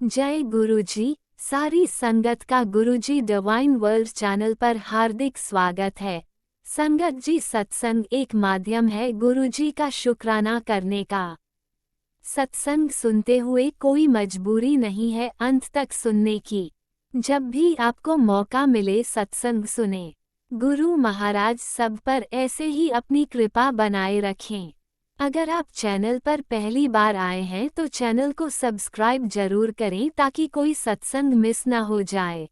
जय गुरुजी। सारी संगत का गुरुजी डिवाइन वर्ल्ड चैनल पर हार्दिक स्वागत है। संगत जी, सत्संग एक माध्यम है गुरुजी का शुक्राना करने का। सत्संग सुनते हुए कोई मजबूरी नहीं है अंत तक सुनने की। जब भी आपको मौका मिले सत्संग सुने। गुरु महाराज सब पर ऐसे ही अपनी कृपा बनाए रखें। अगर आप चैनल पर पहली बार आए हैं तो चैनल को सब्सक्राइब जरूर करें ताकि कोई सत्संग मिस न हो जाए।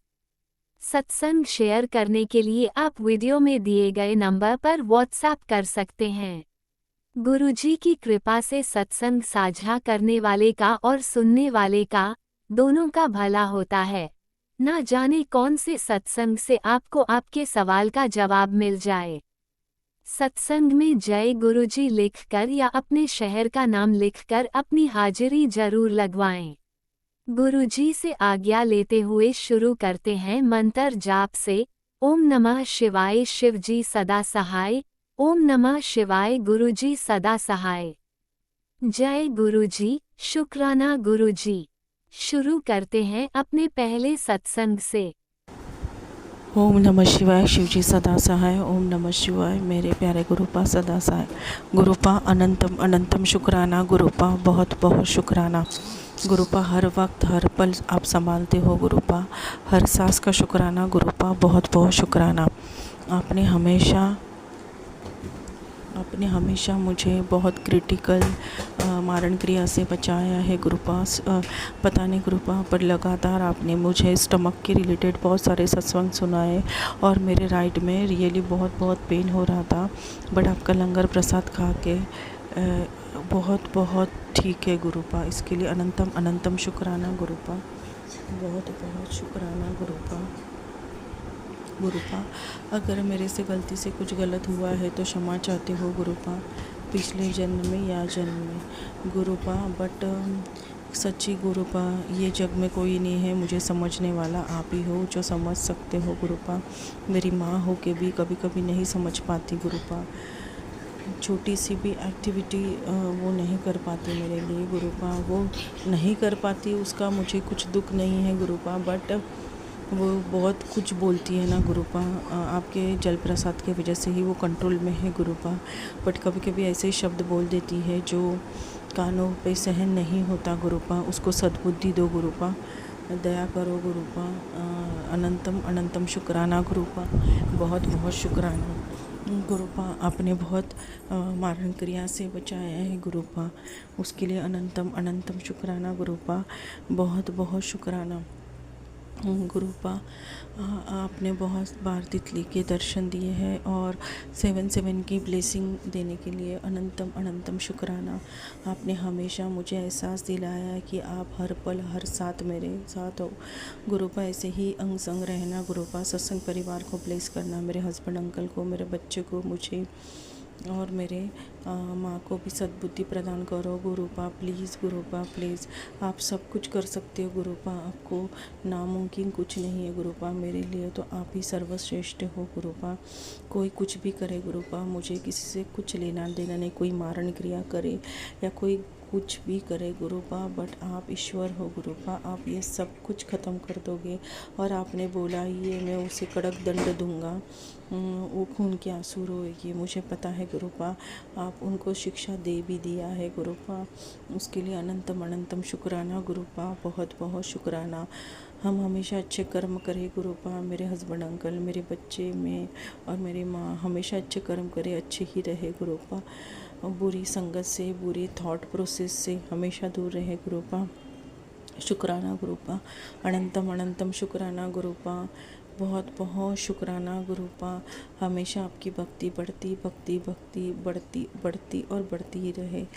सत्संग शेयर करने के लिए आप वीडियो में दिए गए नंबर पर व्हाट्सएप कर सकते हैं। गुरुजी की कृपा से सत्संग साझा करने वाले का और सुनने वाले का दोनों का भला होता है। ना जाने कौन से सत्संग से आपको आपके सवाल का जवाब मिल जाए। सत्संग में जय गुरुजी लिखकर या अपने शहर का नाम लिखकर अपनी हाजिरी जरूर लगवाएं। गुरुजी से आज्ञा लेते हुए शुरू करते हैं मंत्र जाप से। ओम नमः शिवाय शिवजी सदा सहाय। ओम नमः शिवाय गुरुजी सदा सहाय। जय गुरुजी, शुक्राना गुरुजी। शुरू करते हैं अपने पहले सत्संग से। ओम नमः शिवाय शिवजी सदा सहाय। ओम नमः शिवाय मेरे प्यारे गुरुपा सदा सहाय। गुरुपा अनंतम अनंतम शुक्राना। गुरुपा बहुत बहुत शुक्राना। गुरुपा हर वक्त हर पल आप संभालते हो। गुरुपा हर सांस का शुक्राना। गुरुपा बहुत बहुत शुक्राना। आपने हमेशा मुझे बहुत क्रिटिकल मारण क्रिया से बचाया है गुरुपा। पता नहीं गुरुपा, पर लगातार आपने मुझे स्टमक के रिलेटेड बहुत सारे सत्संग सुनाए और मेरे राइट में रियली बहुत बहुत पेन हो रहा था, बट आपका लंगर प्रसाद खा के बहुत बहुत ठीक है गुरुपा। इसके लिए अनंतम अनंतम शुक्राना गुरुपा। बहुत बहुत शुक्राना गुरुपा। गुरुपा, अगर मेरे से गलती से कुछ गलत हुआ है तो क्षमा चाहती हो गुरुपा, पिछले जन्म में या जन्म में गुरुपा। बट सच्ची गुरुपा, ये जग में कोई नहीं है मुझे समझने वाला, आप ही हो जो समझ सकते हो गुरुपा। मेरी माँ हो के भी कभी कभी नहीं समझ पाती गुरुपा। छोटी सी भी एक्टिविटी वो नहीं कर पाती मेरे लिए गुरुपा। वो नहीं कर पाती उसका मुझे कुछ दुख नहीं है गुरुपा, बट वो बहुत कुछ बोलती है ना गुरुपा। आपके जल प्रसाद की वजह से ही वो कंट्रोल में है गुरुपा, बट कभी कभी ऐसे शब्द बोल देती है जो कानों पे सहन नहीं होता गुरुपा। उसको सद्बुद्धि दो गुरुपा, दया करो गुरुपा। अनंतम अनंतम शुक्राना गुरुपा। बहुत बहुत शुक्राना गुरुपा। आपने बहुत मारण क्रिया से बचाया है गुरुपा, उसके लिए अनंतम अनंतम शुक्राना गुरुपा। बहुत बहुत शुक्राना गुरुपा। आपने बहुत बार तितली के दर्शन दिए हैं और 7/7 की ब्लेसिंग देने के लिए अनंतम अनंतम शुक्राना। आपने हमेशा मुझे एहसास दिलाया है कि आप हर पल हर साथ मेरे साथ हो गुरुपा। ऐसे ही अंग संग रहना गुरुपा। सत्संग परिवार को ब्लेस करना, मेरे हस्बैंड अंकल को, मेरे बच्चे को, मुझे और मेरे माँ को भी सद्बुद्धि प्रदान करो गुरुपा। प्लीज़ गुरुपा प्लीज़, आप सब कुछ कर सकते हो गुरुपा। आपको नामुमकिन कुछ नहीं है गुरुपा। मेरे लिए तो आप ही सर्वश्रेष्ठ हो गुरुपा। कोई कुछ भी करे गुरुपा, मुझे किसी से कुछ लेना देना नहीं। कोई मारण क्रिया करे या कोई कुछ भी करे गुरुपा, बट आप ईश्वर हो गुरुपा। आप ये सब कुछ ख़त्म कर दोगे और आपने बोला ये मैं उसे कड़क दंड दूंगा, वो खून के आंसू रोएगी। मुझे पता है गुरुपा, आप उनको शिक्षा दे भी दिया है गुरुपा। उसके लिए अनंतम अनंतम शुक्राना गुरुपा। बहुत बहुत शुक्राना। हम हमेशा अच्छे कर्म करें गुरुपा। मेरे हस्बैंड अंकल, मेरे बच्चे, मैं और मेरी माँ हमेशा अच्छे कर्म करें, अच्छे ही रहे गुरुपा। बुरी संगत से, बुरी थॉट प्रोसेस से हमेशा दूर रहे गुरुपा। शुक्राना गुरुपा। अनंतम अनंतम शुक्राना गुरुपा। बहुत बहुत शुक्राना गुरुपा। हमेशा आपकी भक्ति बढ़ती भक्ति भक्ति बढ़ती बढ़ती और बढ़ती ही रहे,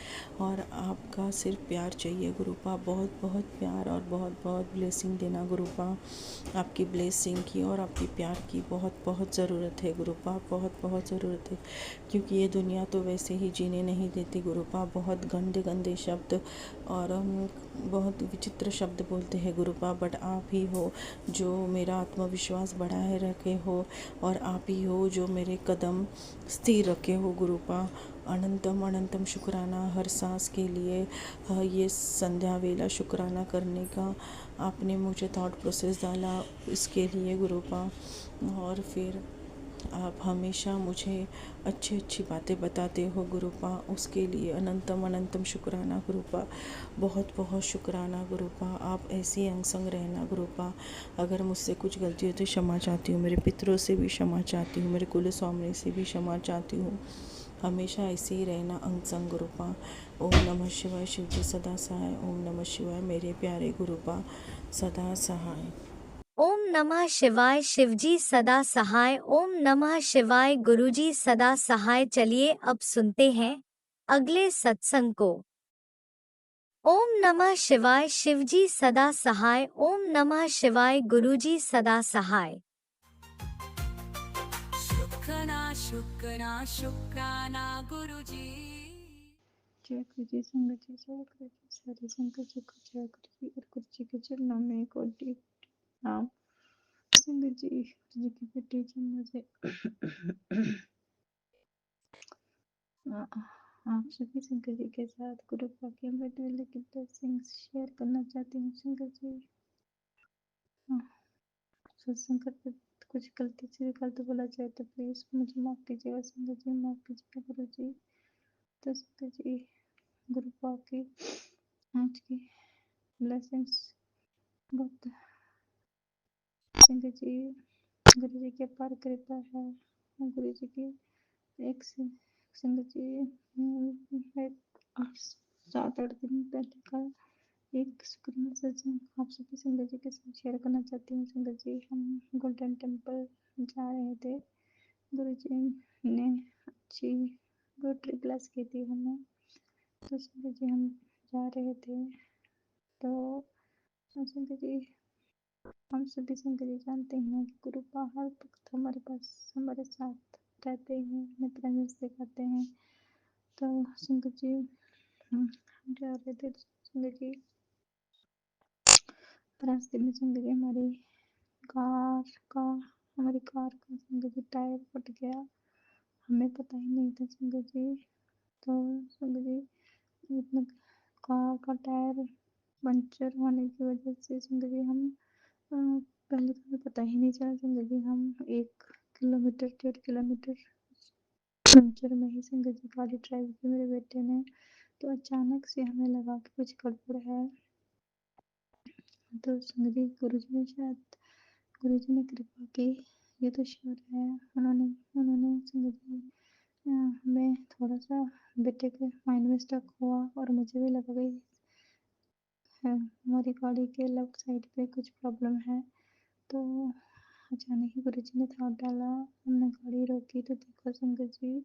और आपका सिर्फ प्यार चाहिए गुरुपा। बहुत बहुत प्यार और बहुत बहुत ब्लेसिंग देना गुरुपा। आपकी ब्लेसिंग की और आपकी प्यार की बहुत बहुत ज़रूरत है गुरुपा। बहुत बहुत ज़रूरत है, क्योंकि ये दुनिया तो वैसे ही जीने नहीं देती गुरुपा। बहुत गंदे गंदे शब्द और बहुत विचित्र शब्द बोलते हैं गुरुपा, बट आप ही हो जो मेरा आत्मविश्वास बढ़ाए रखे हो, और आप ही हो जो मेरे कदम स्थिर रखे हो गुरुपा। अनंतम अनंतम शुक्राना हर सांस के लिए। ये संध्या वेला शुक्राना करने का आपने मुझे थॉट प्रोसेस डाला, इसके लिए गुरुपा। और फिर आप हमेशा मुझे अच्छी अच्छी बातें बताते हो गुरुपा, उसके लिए अनंतम अनंतम शुक्राना गुरुपा। बहुत बहुत शुक्राना गुरुपा। आप ऐसे ही अंग संग रहना गुरुपा। अगर मुझसे कुछ गलती हो तो क्षमा चाहती हूँ, मेरे पितरों से भी क्षमा चाहती हूँ, मेरे कुल स्वामी से भी क्षमा चाहती हूँ। हमेशा ऐसे ही रहना अंग संग गुरुपा। ओम नमः शिवाय। शिव जी सदा सहाय। ओम नमः शिवाय मेरे प्यारे गुरुपा, सदा सहाय। ओम नमः शिवाय। शिवजी सदा सहाय। ओम नमः शिवाय। गुरुजी सदा सहाय। चलिए अब सुनते हैं अगले सत्संग को। ओम नमः शिवाय। शिवजी सदा सहाय। ओम नमः शिवाय। गुरुजी सदा सहाय। शुक्राना शुक्राना शुक्राना गुरुजी। जय गुरु जी। संगत जी, जय गुरु जी। सारी संगत जी को जय गुरु जी। और गुरु जी के चरणों में कोटि प्रणाम। संगत जी, गुरु जी की बेटी जी मुझे आप सभी संगत जी के साथ गुरु पाक अमृत वेले की ब्लेसिंग्स शेयर करना चाहती हूँ। संगत जी, सत्संग करते कुछ गलती से भी गलत बोला जाए तो प्लीज मुझे माफ कीजिएगा। संगत जी माफ कीजिएगा गुरु जी। तो संगत जी, गुरु पाक की आज की ब्लेसिंग्स बहुत संगत जी, गुरु जी की अपार कृपा है। गुरु जी की एक संगत जी, एक 7-8 दिन पहले का एक शुक्राना सत्संग आप सभी संगत जी के साथ शेयर करना चाहती हूँ। संगत जी, हम गोल्डन टेम्पल जा रहे थे। गुरु जी ने अच्छी गुड ट्रिप ब्लेस की थी हमें। तो संगत जी, हम जा रहे थे तो संगत जी, हम सभी संगत जी जानते हैं कि गुरु हर वक्त हमारे पास हमारे साथ रहते हैं, हमें प्रेजेंस दिखाते हैं। तो संगत जी, हम जा रहे थे संगत जी, रास्ते में संगत जी कार का हमारी कार का संगत जी टायर फट गया। हमें पता ही नहीं था संगत जी। तो संगत जी, इतना कार का टायर पंचर होने की वजह से संगत जी हम पहले तो हमें पता ही नहीं चला संगत जी। हम 1 किलोमीटर 1.5 किलोमीटर पंचर में ही संगत जी गाड़ी ड्राइव की मेरे बेटे ने। तो अचानक से हमें लगा कि कुछ गड़बड़ है। तो संगत जी, गुरु जी ने शायद गुरु जी ने कृपा की, ये तो श्योर है। उन्होंने उन्होंने संगत जी हमें थोड़ा सा बेटे के माइंड में स्टक हुआ और मुझे भी लगा गई हमारी गाड़ी के लेफ्ट साइड पे कुछ प्रॉब्लम है। तो अचानक ही गुरु जी ने थॉट डाला, हमने गाड़ी रोकी तो देखो संगत जी,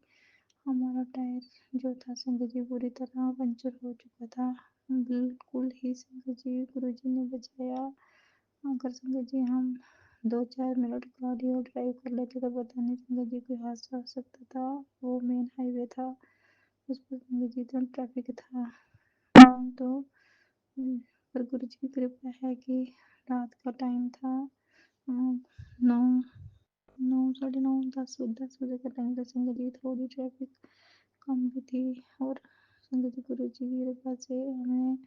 हमारा टायर जो था संगत जी पूरी तरह पंचर हो चुका था। बिल्कुल ही संगत जी गुरु जी ने बचाया। अगर संगत जी हम 2-4 मिनट गाड़ी और ड्राइव कर लेते तो पता नहीं संगत जी कोई हादसा हो सकता था। वो मेन हाईवे था, उस पर संगत जी इतना ट्रैफिक था। तो पर गुरु जी की कृपा है कि रात का टाइम था, 9 9 साढ़े 9 10 बजे का टाइम था संगत जी। थोड़ी ट्रैफिक कम भी थी और संगत जी गुरु जी की कृपा से हमें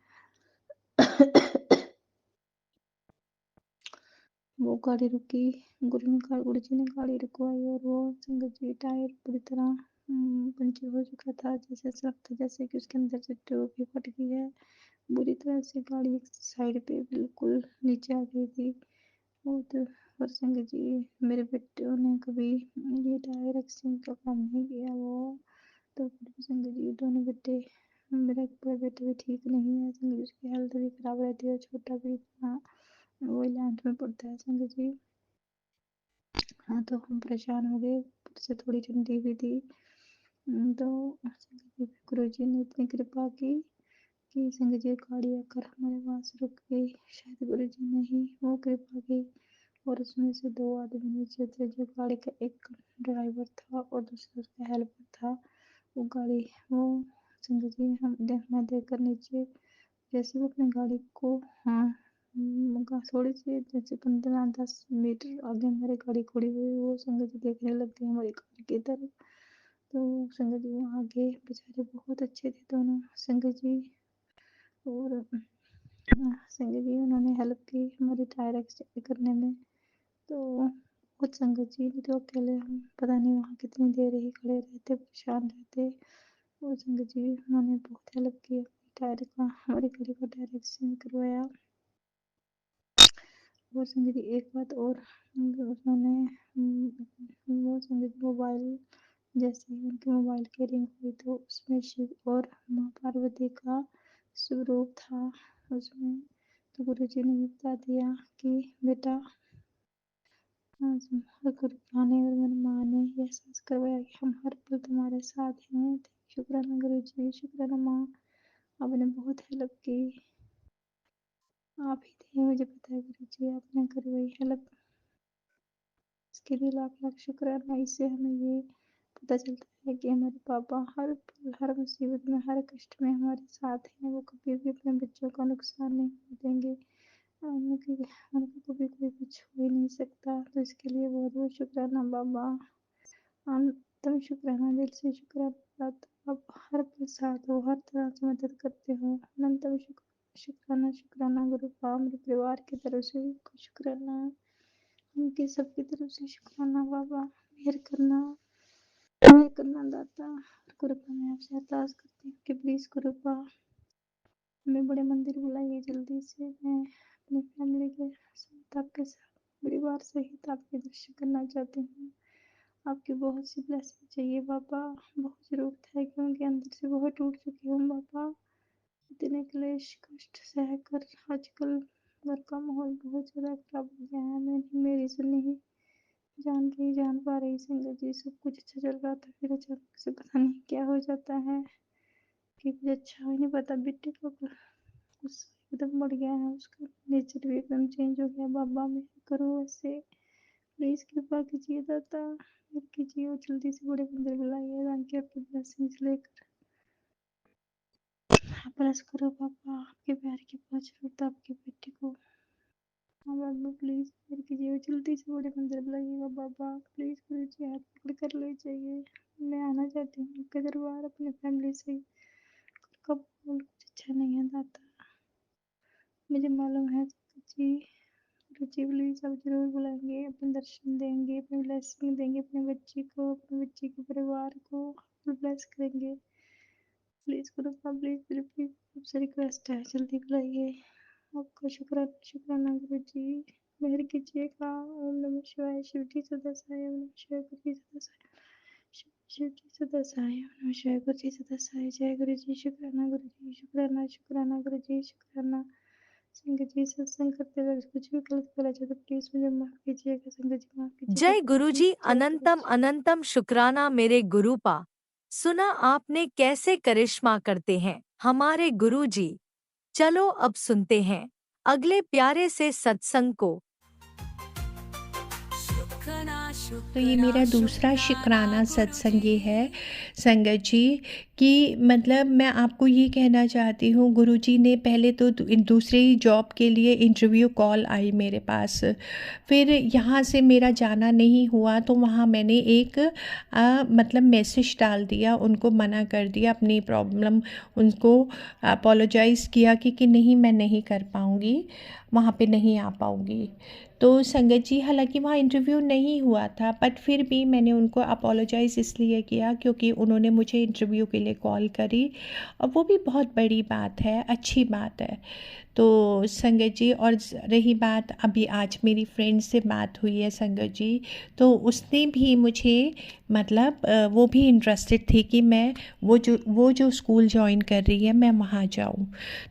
वो गाड़ी रुकी। गुरु जी ने गाड़ी रुकवाई और वो संगत जी टायर पूरी तरह पंचर हो चुका था। जैसे ऐसा लगता जैसे कि उसके अंदर से ट्यूब ही फट गई है। बुरी तरह से गाड़ी एक साइड पे बिल्कुल नीचे आ गई थी। वो तो और संगत जी, मेरे बेटे ने कभी ये टायर एक्सचेंज का काम नहीं किया। वो तो फिर संगत जी दोनों बेटे, मेरा एक बड़ा बेटा भी ठीक नहीं है संगत जी, उसकी हेल्थ भी खराब रहती है और छोटा भी इतना वो 11th में पढ़ता है संगत जी। हाँ, तो हम परेशान हो गए, से थोड़ी ठंडी भी थी। तो संगत जी गुरु जी ने इतनी कृपा की कि संगत जी गाड़ी आकर हमारे पास रुक गई। शायद गुरु जी ने ही वो कृपा की। और उसमें से 2 आदमी नीचे थे, जो गाड़ी का एक ड्राइवर था और दूसरा उसका हेल्पर था। वो गाड़ी वो संगत जी मैं देखकर नीचे जैसे वो अपनी गाड़ी को थोड़ी सी जैसे 15-10 मीटर आगे हमारी गाड़ी खड़ी हुई, वो संगत जी देखने लग गए हमारी गाड़ी की तरफ। तो संगत जी वहाँ आगे बेचारे बहुत अच्छे थे दोनों संगत जी, और संगत जी उन्होंने हेल्प की हमारी टायर एक्सचेंज करने में। तो बहुत संगत जी नहीं तो अकेले हम पता नहीं वहाँ कितनी देर ही खड़े रहते, परेशान रहते। और संगत जी उन्होंने बहुत हेल्प की, टायर का हमारी गाड़ी का टायर एक्सचेंज करवाया। और संगत जी एक बात और, उन्होंने वो संगत जी मोबाइल, जैसे ही उनके मोबाइल की रिंग हुई तो उसमें शिव और माँ पार्वती का स्वरूप था उसमें। तो गुरु जी ने बता दिया कि बेटा गुरु और मेरी माँ ने यह एहसास करवाया कि हम हर पल तुम्हारे साथ हैं। शुक्राना गुरु जी, शुक्राना माँ, आपने बहुत हेल्प की, आप ही थे, मुझे पता है गुरु जी आपने करवाई हेल्प, इसके लिए लाख लाख शुक्राना। इससे हमें ये पता चलता है कि हमारे पापा हर पल, हर मुसीबत में, हर कष्ट में हमारे साथ हैं। वो कभी भी अपने बच्चों का नुकसान नहीं होने देंगे, उनके उनको कभी कोई कुछ हो ही नहीं सकता। तो इसके लिए बहुत बहुत शुक्राना बाबा, तुम शुक्राना, दिल से शुक्राना। आप हर पल साथ हो, हर तरह से मदद करते हो, अनंतम शुक्राना। शुक्राना गुरु बाबा, मेरे परिवार की तरफ से शुक्राना, उनकी सबकी तरफ से शुक्राना बाबा। मेहर करना दाता। गुरुपा मैं आपसे अरदास करती हूँ कि प्लीज़ गुरुपा हमें बड़े मंदिर बुलाइए जल्दी से। मैं अपनी फैमिली के साथ, आपके साथ, परिवार सहित आपके दर्शन करना चाहती हूँ। आपकी बहुत सी ब्लेसिंग चाहिए बाबा, बहुत ज़रूरत है क्योंकि अंदर से बहुत टूट चुकी हूँ बाबा। इतने क्लेश कष्ट सहकर आजकल घर का माहौल बहुत ज़्यादा खराब हो गया है। मैं मेरी से नहीं जान पा रही संगत जी, सब कुछ अच्छा चल रहा था, फिर अचानक से पता नहीं क्या हो जाता है कि कुछ अच्छा ही नहीं पता। बेटे का गुस्सा एकदम बढ़ गया है, उसका नेचर भी एकदम चेंज हो गया। बाबा मेहर करो ऐसे, प्लीज कृपा कीजिए दाता, मेहर कीजिए और जल्दी से बड़े मंदिर बुलाइए ताकि आपकी ब्लेसिंग्स लेकर ब्लेस करो बाबा। आपके प्यार की बहुत जरूरत है आपके बेटे को। हाँ बाबा प्लीज मेहर कीजिए और जल्दी से बड़े मंदिर बुलाइएगा बाबा, प्लीज गुरु जी हाथ पकड़ कर ले जाइए। मैं आना चाहती हूँ आपके दरबार अपनी फैमिली से। कब कुछ अच्छा नहीं है दाता, मुझे मालूम है जी। रुचि प्लीज आप जरूर बुलाएंगे, अपने दर्शन देंगे, अपनी ब्लेसिंग देंगे अपने बच्ची को, अपने बच्ची के परिवार को ब्लेस करेंगे। प्लीज गुरु प्लीज प्लीज आपसे रिक्वेस्ट है जल्दी बुलाइए। आपका शुक्राना गुरु जी, मेहर कीजिएगा। ओम नमः शिवाय, शिव जी सदा साई, ओम नमः शिवाय, गुरु जी सदा साई, शिव जी सदा साई, ओम नमः शिवाय, गुरु जी सदा साई। जय गुरु जी, शुक्राना गुरु जी, शुक्राना शुक्राना गुरु जी, शुक्राना। संगत जी सत्संग करते वक्त कुछ भी गलत बोला जाए तो प्लीज मुझे माफ कीजिएगा संगत जी, माफ कीजिएगा जय संगत जी, गुरुजी, जय गुरु अनंतम जी। अनंतम शुक्राना मेरे गुरुपा। सुना आपने कैसे करिश्मा करते हैं हमारे गुरुजी। चलो अब सुनते हैं अगले प्यारे से सत्संग को। तो ये मेरा दूसरा शुक्राना सत्संग ये है संगत जी कि मतलब मैं आपको ये कहना चाहती हूँ, गुरुजी ने पहले तो दूसरी जॉब के लिए इंटरव्यू कॉल आई मेरे पास, फिर यहाँ से मेरा जाना नहीं हुआ तो वहाँ मैंने एक मतलब मैसेज डाल दिया, उनको मना कर दिया, अपनी प्रॉब्लम उनको अपोलोजाइज़ किया कि नहीं मैं नहीं कर पाऊँगी, वहाँ पे नहीं आ पाऊँगी। तो संगत जी हालांकि वहाँ इंटरव्यू नहीं हुआ था बट फिर भी मैंने उनको अपोलोजाइज़ इसलिए किया क्योंकि उन्होंने मुझे इंटरव्यू के लिए कॉल करी और वो भी बहुत बड़ी बात है, अच्छी बात है। तो संगत जी, और रही बात अभी आज मेरी फ्रेंड से बात हुई है संगत जी, तो उसने भी मुझे मतलब वो भी इंटरेस्टेड थी कि मैं वो जो स्कूल जॉइन कर रही है मैं वहाँ जाऊँ।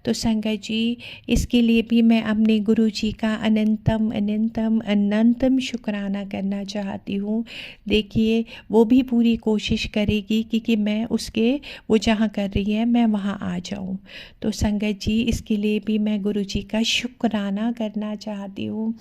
तो संगत जी इसके लिए भी मैं अपने गुरु जी का अनंतम अनंतम अनंतम शुक्राना करना चाहती हूँ। देखिए वो भी पूरी कोशिश करेगी कि मैं उसके वो जहाँ कर रही है मैं वहाँ आ जाऊँ। तो संगत जी इसके लिए भी मैं मैं गुरुजी का शुक्राना करना चाहती हूँ।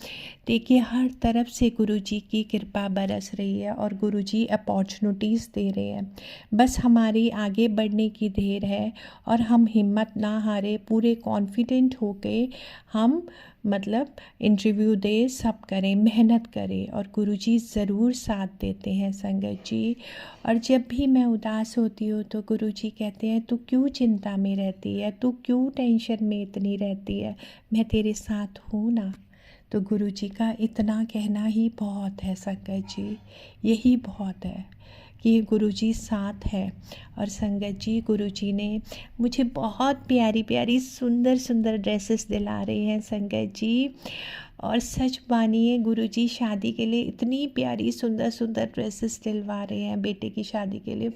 देखिए हर तरफ से गुरुजी की कृपा बरस रही है और गुरुजी अपॉर्चुनिटीज़ दे रहे हैं। बस हमारी आगे बढ़ने की देर है और हम हिम्मत ना हारे, पूरे कॉन्फिडेंट होके हम मतलब इंटरव्यू दे, सब करें, मेहनत करें और गुरुजी ज़रूर साथ देते हैं संगत जी। और जब भी मैं उदास होती हूँ तो गुरुजी कहते हैं तू क्यों चिंता में रहती है, तू क्यों टेंशन में इतनी रहती है, मैं तेरे साथ हूँ ना। तो गुरुजी का इतना कहना ही बहुत है संगत जी, यही बहुत है कि गुरुजी साथ है। और संगत जी गुरुजी ने मुझे बहुत प्यारी प्यारी सुंदर सुंदर ड्रेसेस दिला रहे हैं संगत जी। और सच मानिए गुरुजी शादी के लिए इतनी प्यारी सुंदर सुंदर ड्रेसेस दिलवा रहे हैं बेटे की शादी के लिए।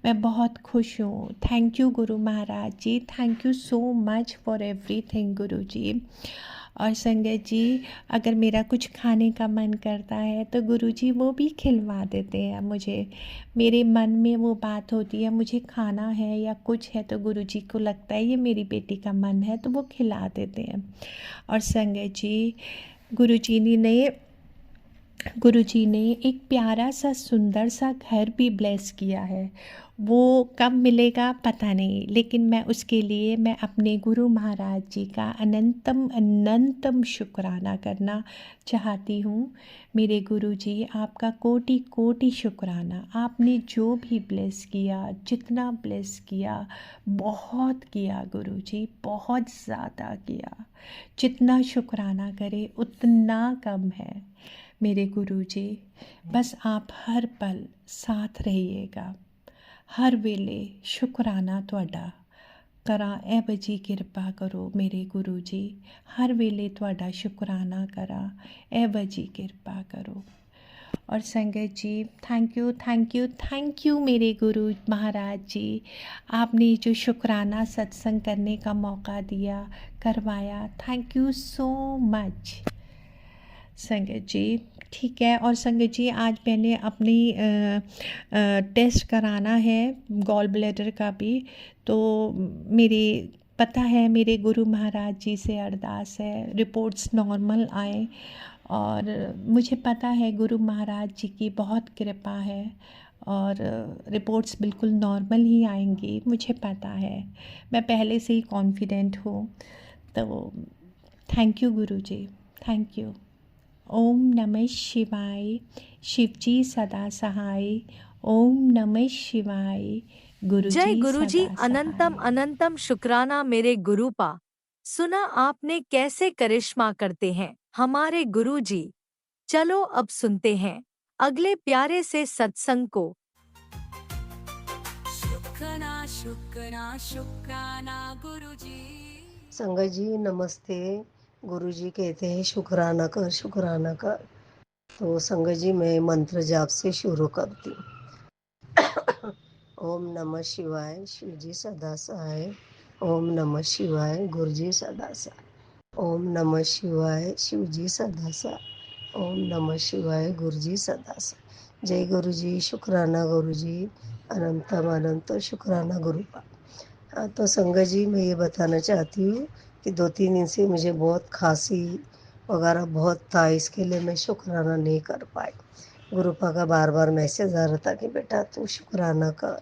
मैं बहुत खुश हूँ। Thank you Guru Maharaj ji, thank you so much for everything Guruji. और संगत जी अगर मेरा कुछ खाने का मन करता है तो गुरुजी वो भी खिलवा देते हैं मुझे। मेरे मन में वो बात होती है मुझे खाना है या कुछ है तो गुरुजी को लगता है ये मेरी बेटी का मन है तो वो खिला देते हैं। और संगत जी गुरुजी ने एक प्यारा सा सुंदर सा घर भी ब्लेस किया है। वो कब मिलेगा पता नहीं, लेकिन मैं अपने गुरु महाराज जी का अनंतम अनंतम शुक्राना करना चाहती हूँ। मेरे गुरुजी आपका कोटि कोटि शुक्राना। आपने जो भी ब्लेस किया, जितना ब्लेस किया, बहुत किया गुरुजी, बहुत ज़्यादा किया। जितना शुक्राना करे उतना कम है मेरे गुरुजी। बस आप हर पल साथ रहिएगा, हर वेले शुक्राना तुहाडा करा ए बजी किरपा करो मेरे गुरु जी। हर वेले तुहाडा शुक्राना करा ए बजी किरपा करो। और संगत जी thank you thank you thank you मेरे गुरु महाराज जी। आपने जो शुक्राना सत्संग करने का मौका दिया, करवाया, थैंक यू सो मच संगत जी। ठीक है। और संगत जी आज मैंने अपनी टेस्ट कराना है गॉल ब्लैडर का भी, तो मेरी पता है मेरे गुरु महाराज जी से अरदास है रिपोर्ट्स नॉर्मल आए। और मुझे पता है गुरु महाराज जी की बहुत कृपा है और रिपोर्ट्स बिल्कुल नॉर्मल ही आएंगी, मुझे पता है। मैं पहले से ही कॉन्फिडेंट हूँ। तो thank you Guru ji, thank you. ओम नमः शिवाय। शिवजी सदा सहाय। ओम नमः शिवाय। गुरुजी जय गुरुजी, सदा अनंतम सहाय। अनंतम शुक्राना मेरे गुरुपा। सुना आपने कैसे करिश्मा करते हैं हमारे गुरुजी। चलो अब सुनते हैं अगले प्यारे से सत्संग को। शुक्राना शुक्राना शुक्राना गुरुजी। संगत जी नमस्ते। गुरुजी कहते हैं शुक्राना कर शुक्राना कर। तो संगत जी मैं मंत्र जाप से शुरू करती हूँ। ओम नमः शिवाय। शिवजी सदा सहाय। ओम नमः शिवाय। गुरुजी सदा सहाय। ओम नमः शिवाय। शिवजी सदा सहाय। ओम नमः शिवाय। गुरुजी सदा सहाय। जय गुरुजी। शुक्राना गुरुजी। अनंतम अनंत शुक्राना गुरुपा। हाँ तो संगत जी मैं ये बताना चाहती हूँ कि 2-3 दिन से मुझे बहुत खांसी वगैरह बहुत था, इसके लिए मैं शुक्राना नहीं कर पाई। गुरुपा का बार बार मैसेज आ रहा था कि बेटा तू शुक्राना कर,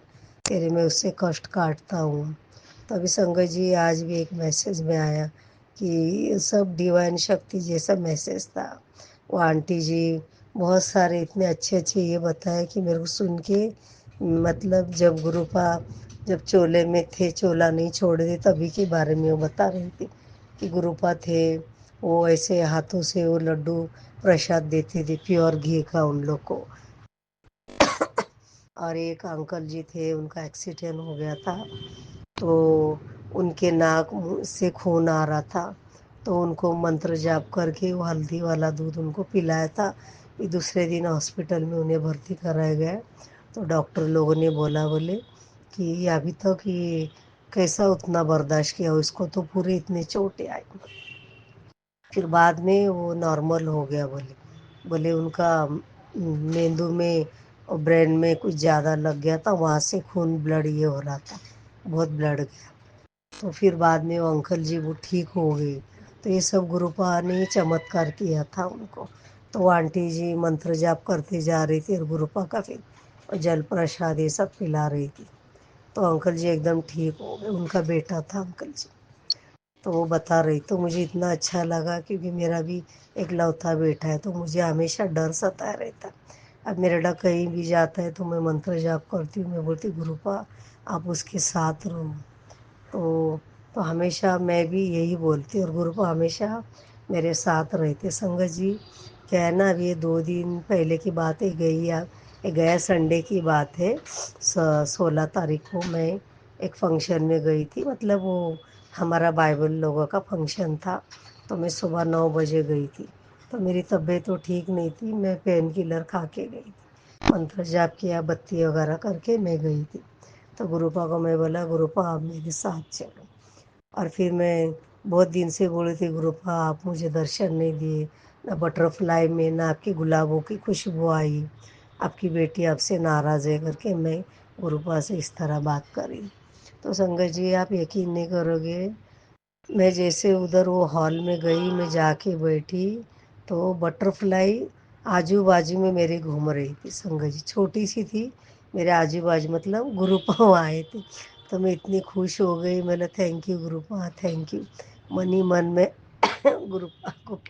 तेरे में उससे कष्ट काटता हूँ। तो अभी संगत जी आज भी एक मैसेज में आया कि सब डिवाइन शक्ति जैसा मैसेज था। वो आंटी जी बहुत सारे इतने अच्छे अच्छे ये बताए कि मेरे को सुन के मतलब जब चोले में थे, चोला नहीं छोड़ दे, तभी के बारे में वो बता रही थी कि गुरुपा थे, वो ऐसे हाथों से वो लड्डू प्रसाद देते थे प्योर घी का उन लोग को। और एक अंकल जी थे, उनका एक्सीडेंट हो गया था, तो उनके नाक मुंह से खून आ रहा था, तो उनको मंत्र जाप करके वो हल्दी वाला दूध उनको पिलाया था। ये दूसरे दिन हॉस्पिटल में उन्हें भर्ती कराया गया। तो डॉक्टर लोगों ने बोले कि अभी तक ये कैसा उतना बर्दाश्त किया, इसको तो पूरे इतने चोटें आई। फिर बाद में वो नॉर्मल हो गया। बोले उनका मेंदू में और ब्रेन में कुछ ज़्यादा लग गया था, वहाँ से खून ब्लड ये हो रहा था, बहुत ब्लड गया। तो फिर बाद में वो अंकल जी वो ठीक हो गए। तो ये सब गुरुपा ने चमत्कार किया था उनको। तो वो आंटी जी मंत्र जाप करते जा रही थी और गुरुपा का फिर जल प्रसाद ये सब पिला रही थी। तो अंकल जी एकदम ठीक हो गए। उनका बेटा था अंकल जी। तो वो बता रही तो मुझे इतना अच्छा लगा, क्योंकि मेरा भी एक लौता बेटा है, तो मुझे हमेशा डर सताया रहता। अब मेरा बेटा कहीं भी जाता है तो मैं मंत्र जाप करती हूँ, मैं बोलती गुरुपा आप उसके साथ रहो। तो तो हमेशा मैं भी यही बोलती, और गुरुपा हमेशा मेरे साथ रहते। संगत जी क्या है ना, अब ये 2 दिन पहले की बात है, ये गया संडे की बात है। 16 तारीख को मैं एक फंक्शन में गई थी, मतलब वो हमारा बाइबल लोगों का फंक्शन था। तो मैं सुबह 9 बजे गई थी। तो मेरी तबीयत तो ठीक नहीं थी, मैं पेन किलर खा के गई थी। मंत्र जाप किया, बत्ती वगैरह करके मैं गई थी। तो गुरुपा को मैं बोला गुरुपा आप मेरे साथ चलो। और फिर मैं बहुत दिन से बोल रही थी गुरुपा आप मुझे दर्शन नहीं दिए, ना बटरफ्लाई में ना आपकी गुलाबों की खुशबू आई, आपकी बेटी आपसे नाराज़ है करके मैं गुरुपा से इस तरह बात करी। तो संगत जी आप यकीन नहीं करोगे, मैं जैसे उधर वो हॉल में गई, मैं जाके बैठी तो बटरफ्लाई आजू बाजू में मेरे घूम रही थी। संगत जी छोटी सी थी, मेरे आजू बाजू मतलब गुरुपा आए थे। तो मैं इतनी खुश हो गई, मैंने थैंक यू गुरुपा थैंक यू, मन ही मन में गुरुपा को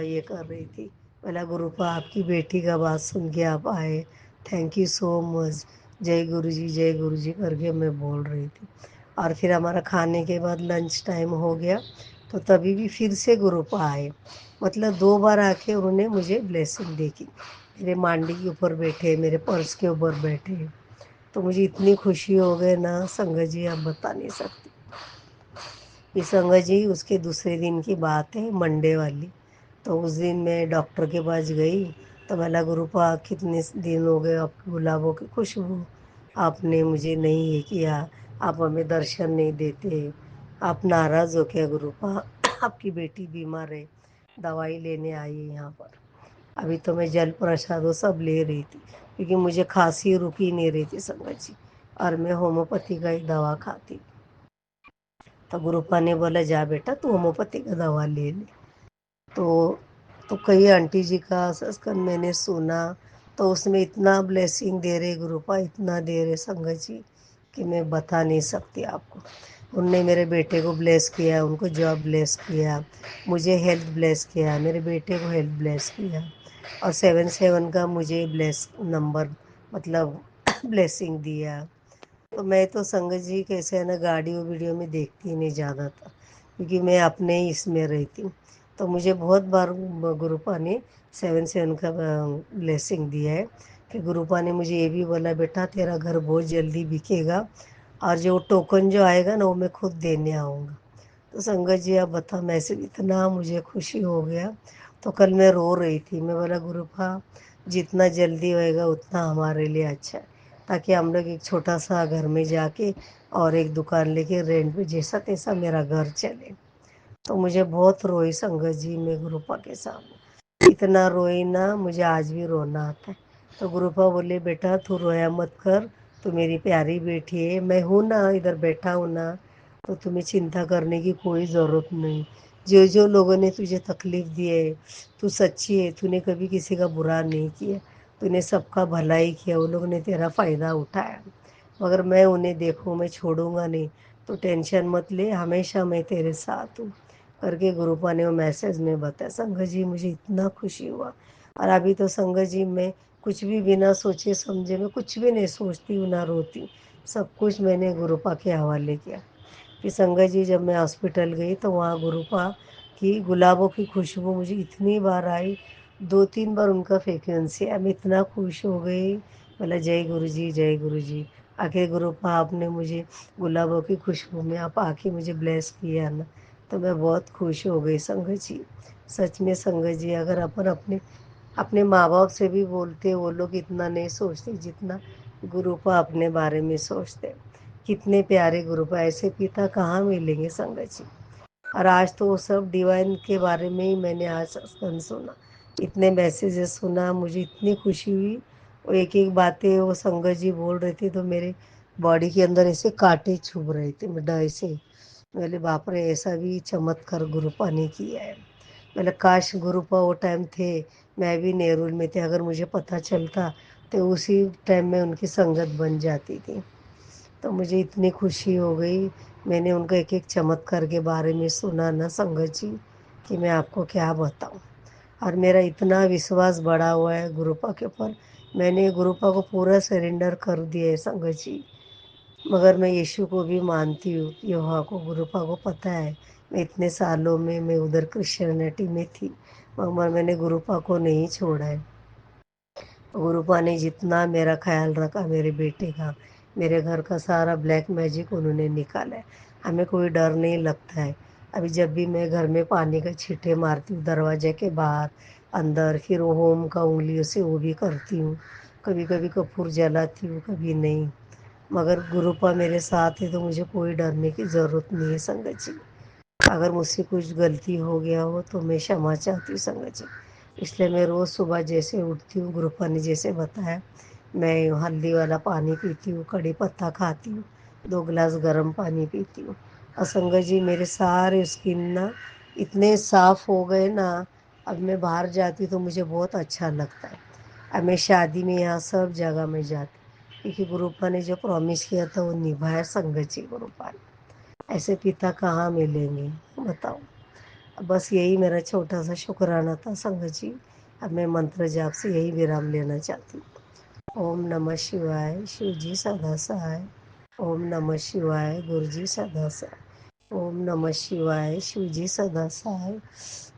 ये कर रही थी। बोला गुरुपा आपकी बेटी का बात सुन के आप आए, थैंक यू सो मच, जय गुरु जी करके मैं बोल रही थी। और फिर हमारा खाने के बाद लंच टाइम हो गया, तो तभी भी फिर से गुरुपा आए। मतलब 2 बार आके उन्होंने मुझे ब्लेसिंग देखी, मेरे मांडी के ऊपर बैठे, मेरे पर्स के ऊपर बैठे। तो मुझे इतनी खुशी हो गई ना संगत जी आप बता नहीं सकती। ये संगत जी उसके दूसरे दिन की बात है, मंडे वाली। तो उस दिन मैं डॉक्टर के पास गई। तो बोला गुरुपा कितने दिन हो गए आपकी गुलाबों की खुशबू, आपने मुझे नहीं ये किया, आप हमें दर्शन नहीं देते, आप नाराज़ हो क्या गुरुपा? आपकी बेटी बीमार है, दवाई लेने आई है यहाँ पर। अभी तो मैं जल प्रसाद वो सब ले रही थी, क्योंकि मुझे खांसी रुक ही नहीं रही थी संगत जी, और मैं होम्योपैथी का ही दवा खाती। तो गुरुपा ने बोला जा बेटा तू होम्योपैथी का दवा ले ले। तो तो कई आंटी जी का सत्संग मैंने सुना, तो उसमें इतना ब्लेसिंग दे रहे गुरुपा, इतना दे रहे संगत जी कि मैं बता नहीं सकती आपको। उनने मेरे बेटे को ब्लेस किया, उनको जॉब ब्लेस किया, मुझे हेल्थ ब्लेस किया, मेरे बेटे को हेल्थ ब्लेस किया, और 77 का मुझे ब्लेस नंबर मतलब ब्लेसिंग दिया। तो मैं तो संगत जी कैसे है ना, गाड़ी वीडियो में देखती नहीं ज़्यादा था, क्योंकि मैं अपने ही इसमें रहती हूँ। तो मुझे बहुत बार गुरुपा ने 77 का ब्लेसिंग दिया है, कि गुरुपा ने मुझे ये भी बोला बेटा तेरा घर बहुत जल्दी बिकेगा, और जो टोकन जो आएगा ना वो मैं खुद देने आऊँगा। तो संगत जी आप बता, मैसेज इतना मुझे खुशी हो गया। तो कल मैं रो रही थी, मैं बोला गुरुपा जितना जल्दी होएगा उतना हमारे लिए अच्छा है, ताकि हम लोग एक छोटा सा घर में जाके और एक दुकान लेके रेंट पे जैसा तैसा मेरा घर चले। तो मुझे बहुत रोई संगत जी मैं गुरुपा के सामने, इतना रोई ना मुझे आज भी रोना आता है। तो गुरुपा बोले बेटा तू रोया मत कर, तू मेरी प्यारी बेटी है, मैं हूँ ना इधर बैठा हूँ ना, तो तुम्हें चिंता करने की कोई ज़रूरत नहीं। जो जो लोगों ने तुझे तकलीफ़ दी है, तू सच्ची है, तूने कभी किसी का बुरा नहीं किया, तूने सबका भला ही किया, वो लोग ने तेरा फ़ायदा उठाया, मगर मैं उन्हें देखूँ मैं छोड़ूंगा नहीं, तो टेंशन मत ले, हमेशा मैं तेरे साथ हूँ करके गुरुपा ने वो मैसेज में बताया। संगत जी मुझे इतना खुशी हुआ। और अभी तो संगत जी मैं कुछ भी बिना सोचे समझे, मैं कुछ भी नहीं सोचती हूँ ना रोती हूँ, सब कुछ मैंने गुरुपा के हवाले किया। फिर संगत जी जब मैं हॉस्पिटल गई तो वहाँ गुरुपा की गुलाबों की खुशबू मुझे इतनी बार आई, 2-3 बार उनका फ्रिक्वेंसी आया, मैं इतना खुश हो गई। बोला जय गुरु जी जय गुरु जी। आखिर गुरुपा आपने मुझे गुलाबों की खुशबू में आप आके मुझे ब्लेस किया ना, तो मैं बहुत खुश हो गई संगत जी। सच में संगत जी अगर अपन अपने अपने माँ बाप से भी बोलते, वो लोग इतना नहीं सोचते जितना गुरुपा अपने बारे में सोचते। कितने प्यारे गुरुपा, ऐसे पिता कहाँ मिलेंगे संगत जी। और आज तो वो सब डिवाइन के बारे में ही मैंने आज सत्संग सुना, इतने मैसेजेस सुना, मुझे इतनी खुशी हुई। वो एक एक बातें वो संगत जी बोल रहे थे तो मेरे बॉडी के अंदर ऐसे कांटे चुभ रहे थे, मैं डर से बोले बाप रे, ऐसा भी चमत्कार गुरुपा ने किया है। बोले काश गुरुपा वो टाइम थे, मैं भी नेरुल में थे, अगर मुझे पता चलता तो उसी टाइम में उनकी संगत बन जाती थी। तो मुझे इतनी खुशी हो गई। मैंने उनका एक एक चमत्कार के बारे में सुना ना संगत जी, कि मैं आपको क्या बताऊं। और मेरा इतना विश्वास बढ़ा हुआ है गुरुपा के ऊपर। मैंने गुरुपा को पूरा सरेंडर कर दिया है संगत जी। मगर मैं यीशु को भी मानती हूँ, यहोवा को। गुरुपा को पता है मैं इतने सालों में मैं उधर क्रिश्चियनिटी में थी, मगर मैंने गुरुपा को नहीं छोड़ा है। गुरुपा ने जितना मेरा ख्याल रखा मेरे बेटे का, मेरे घर का सारा ब्लैक मैजिक उन्होंने निकाला है। हमें कोई डर नहीं लगता है। अभी जब भी मैं घर में पानी का छींटे मारती हूँ दरवाजे के बाहर अंदर, फिर वो होम का उंगलियों से वो भी करती हूँ। कभी कभी कपूर जलाती हूँ, कभी नहीं। मगर गुरुपा मेरे साथ है तो मुझे कोई डरने की ज़रूरत नहीं है संगत जी। अगर मुझसे कुछ गलती हो गया हो तो मैं क्षमा चाहती हूँ संगत जी। इसलिए मैं रोज़ सुबह जैसे उठती हूँ, गुरुपा ने जैसे बताया, मैं हल्दी वाला पानी पीती हूँ, कड़ी पत्ता खाती हूँ, 2 गिलास गर्म पानी पीती हूँ। और संगत जी मेरे सारे स्किन ना इतने साफ़ हो गए ना, अब मैं बाहर जाती हूँ तो मुझे बहुत अच्छा लगता है। अब मैं शादी में यहाँ सब जगह में जाती, क्योंकि गुरुपा ने जो प्रॉमिस किया था वो निभाया संगत जी। गुरुपा ने ऐसे पिता कहाँ मिलेंगे, बताओ। बस यही मेरा छोटा सा शुक्राना था संगत जी। अब मैं मंत्र जाप से यही विराम लेना चाहती हूँ। ओम नमः शिवाय, शिव जी सदा सहाय। ओम नमः शिवाय, गुरु जी सदा सहाय। ओम नमः शिवाय, शिव जी सदा सहाय।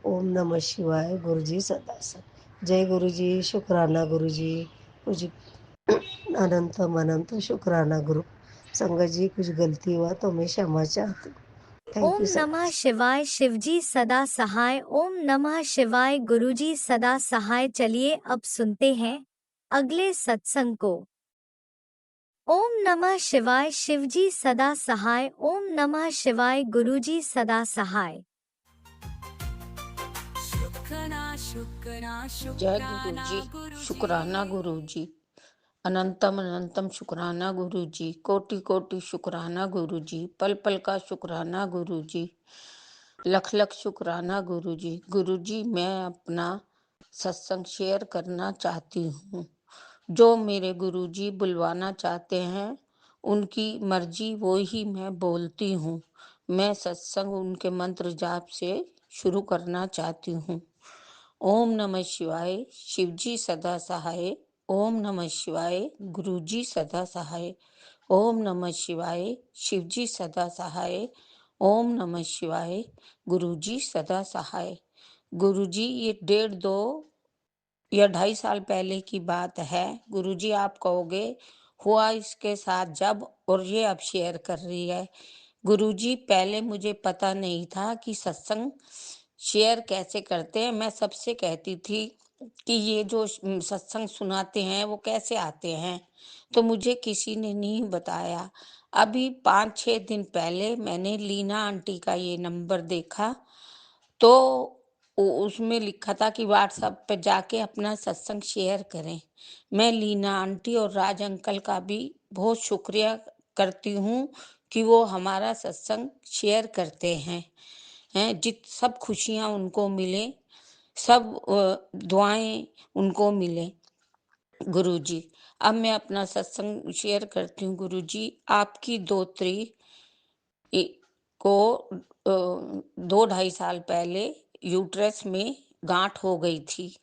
ओम नमः शिवाय, गुरु जी सदा सहाय। जय गुरु जी, शुक्राना गुरु जी। कुछ अनंतम अनंत शुक्राना गुरु। संगत जी कुछ गलती हुआ तो मैं क्षमा चाहती हूँ। थैंक ओम यू नमः संगत जी। शिवाय शिवजी सदा सहाय। ओम नमः शिवाय गुरुजी सदा सहाय। चलिए अब सुनते हैं अगले सत्संग को। ओम नमः शिवाय शिवजी सदा सहाय। ओम नमः शिवाय गुरुजी सदा सहाय। शुक्राना शुक्राना जय गुरु शुक्राना जी। गुरुजी। शुक्राना गुरु जी। अनंतम अनंतम शुक्राना गुरु जी। कोटि कोटि शुक्राना गुरु जी। पल पल का शुक्राना गुरु जी। लख लख शुक्राना गुरु जी। गुरु जी मैं अपना सत्संग शेयर करना चाहती हूँ। जो मेरे गुरु जी बुलवाना चाहते हैं उनकी मर्जी वो ही मैं बोलती हूँ। मैं सत्संग उनके मंत्र जाप से शुरू करना चाहती हूँ। ओम नमः शिवाय, शिवजी सदा सहाय। ओम नमः शिवाय, गुरुजी सदा सहाय। ओम नमः शिवाय, शिवजी सदा सहाय। ओम नमः शिवाय, गुरुजी सदा सहाय। गुरुजी ये 1.5 2 या 2.5 साल पहले की बात है। गुरुजी आप कहोगे हुआ इसके साथ जब, और ये अब शेयर कर रही है। गुरुजी पहले मुझे पता नहीं था कि सत्संग शेयर कैसे करते हैं। मैं सबसे कहती थी कि ये जो सत्संग सुनाते हैं वो कैसे आते हैं, तो मुझे किसी ने नहीं बताया। अभी 5-6 दिन पहले मैंने लीना आंटी का ये नंबर देखा, तो उसमें लिखा था कि व्हाट्सएप पे जाके अपना सत्संग शेयर करें। मैं लीना आंटी और राज अंकल का भी बहुत शुक्रिया करती हूँ कि वो हमारा सत्संग शेयर करते हैं जित सब खुशियाँ उनको मिले, सब दुआएं उनको मिले। गुरुजी अब मैं अपना सत्संग शेयर करती हूँ। गुरुजी आपकी दोत्री को 2-2.5 साल पहले यूट्रस में गांठ हो गई थी।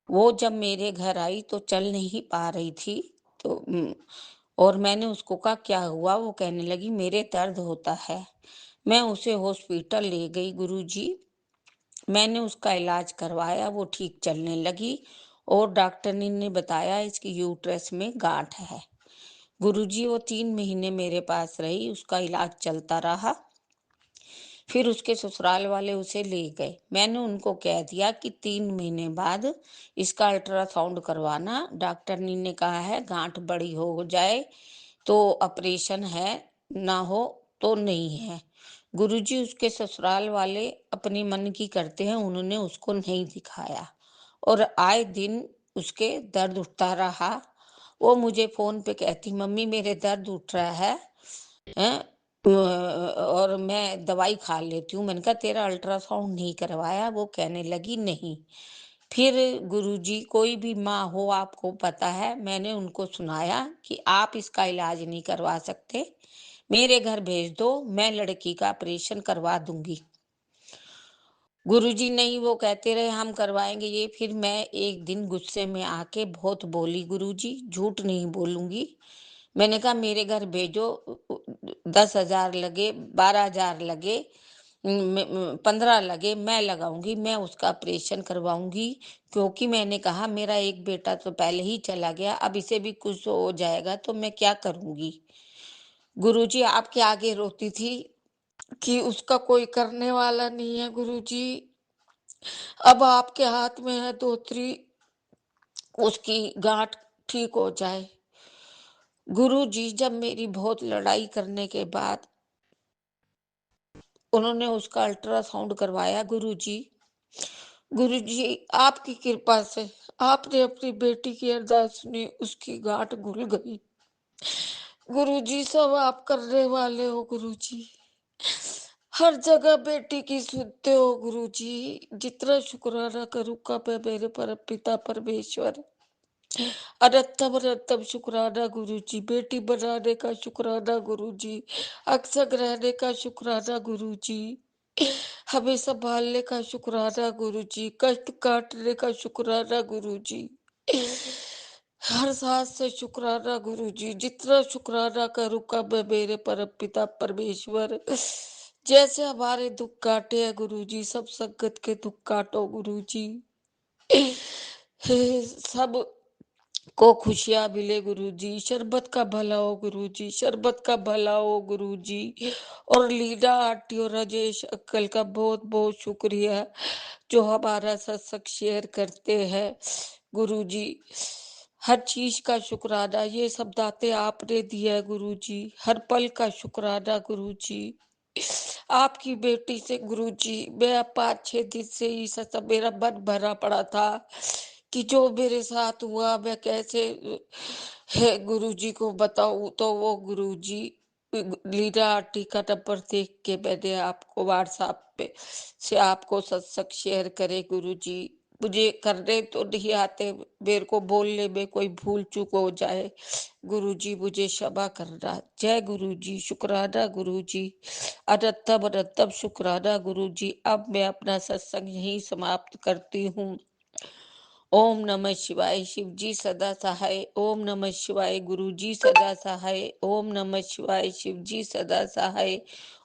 वो जब मेरे घर आई तो चल नहीं पा रही थी। तो और मैंने उसको कहा क्या हुआ, वो कहने लगी मेरे दर्द होता है। मैं उसे हॉस्पिटल ले गई गुरुजी। मैंने उसका इलाज करवाया, वो ठीक चलने लगी और डॉक्टर ने बताया इसकी यूट्रस में गांठ है। गुरुजी वो 3 महीने मेरे पास रही, उसका इलाज चलता रहा। फिर उसके ससुराल वाले उसे ले गए। मैंने उनको कह दिया कि 3 महीने बाद इसका अल्ट्रासाउंड करवाना। डॉक्टर ने कहा है गांठ बड़ी हो जाए तो ऑपरेशन है, ना हो तो नहीं है। गुरुजी उसके ससुराल वाले अपनी मन की करते हैं, उन्होंने उसको नहीं दिखाया और आए दिन उसके दर्द उठता रहा। वो मुझे फोन पे कहती मम्मी मेरे दर्द उठ रहा है। और मैं दवाई खा लेती हूँ। मैंने कहा तेरा अल्ट्रासाउंड नहीं करवाया? वो कहने लगी नहीं। फिर गुरुजी, कोई भी माँ हो आपको पता है, मैंने उनको सुनाया कि आप इसका इलाज नहीं करवा सकते, मेरे घर भेज दो, मैं लड़की का ऑपरेशन करवा दूंगी। गुरुजी नहीं, वो कहते रहे हम करवाएंगे ये। फिर मैं एक दिन गुस्से में आके बहुत बोली, गुरुजी झूठ नहीं बोलूंगी। मैंने कहा मेरे घर भेजो, 10,000 लगे, 12,000 लगे, 15 लगे, मैं लगाऊंगी, मैं उसका ऑपरेशन करवाऊंगी। क्योंकि मैंने कहा मेरा एक बेटा तो पहले ही चला गया, अब इसे भी कुछ हो जाएगा तो मैं क्या करूंगी। गुरुजी आपके आगे रोती थी कि उसका कोई करने वाला नहीं है गुरुजी, अब आपके हाथ में है धोत्री, उसकी गांठ ठीक हो जाए। गुरुजी जब मेरी बहुत लड़ाई करने के बाद उन्होंने उसका अल्ट्रासाउंड करवाया, गुरुजी, गुरुजी आपकी कृपा से आपने अपनी बेटी की अरदास सुनी, उसकी गांठ खुल गई। गुरुजी सब आप करने वाले हो गुरुजी, हर जगह बेटी की सुनते हो गुरुजी, जितना शुक्राना करूँ कम है मेरे परम पिता परमेश्वर। अनंतम अनंतम शुक्राना गुरुजी, बेटी बनाने का शुक्राना गुरुजी, अक्सर रहने का शुक्राना गुरुजी, हमें संभालने का शुक्राना गुरुजी, कष्ट काटने का शुक्राना गुरुजी, हर सांस से शुक्राना गुरुजी, जितना शुक्राना करूं कम है मेरे परम पिता परमेश्वर। जैसे हमारे दुख काटे हैं गुरुजी, सब संगत के दुख काटो गुरुजी, सब को खुशियाँ मिले गुरुजी, शरबत का भला हो गुरुजी, शरबत का भला हो गुरुजी। और लीना आंटी और राजेश अंकल का बहुत बहुत शुक्रिया जो हमारा सत्संग शेयर करते हैं गुरुजी। हर चीज का शुक्राना, ये सब दाते आपने दिया है गुरुजी, हर पल का शुक्राना गुरुजी। आपकी बेटी से गुरुजी मैं 5-6 दिन से ही सब मेरा मन भरा पड़ा था कि जो मेरे साथ हुआ मैं कैसे है गुरुजी को बताऊं। तो वो गुरुजी लीना आंटी का नंबर देख के मैंने आपको व्हाट्सएप पे से आपको सत्संग शेयर करे गुरुजी। मुझे करने तो नहीं आते, मेरे को बोलने में कोई भूल चूक हो जाए गुरुजी, मुझे क्षमा करना। जय गुरुजी, शुक्राना गुरुजी, अनंतम अनंतम शुक्राना गुरुजी। अब मैं अपना सत्संग यहीं समाप्त करती हूँ। ओम नमः शिवाय, शिव जी सदा सहाय। ओम नमः शिवाय, गुरु जी सदा सहाय। ओम नमः शिवाय, शिव जी सदा सहाय।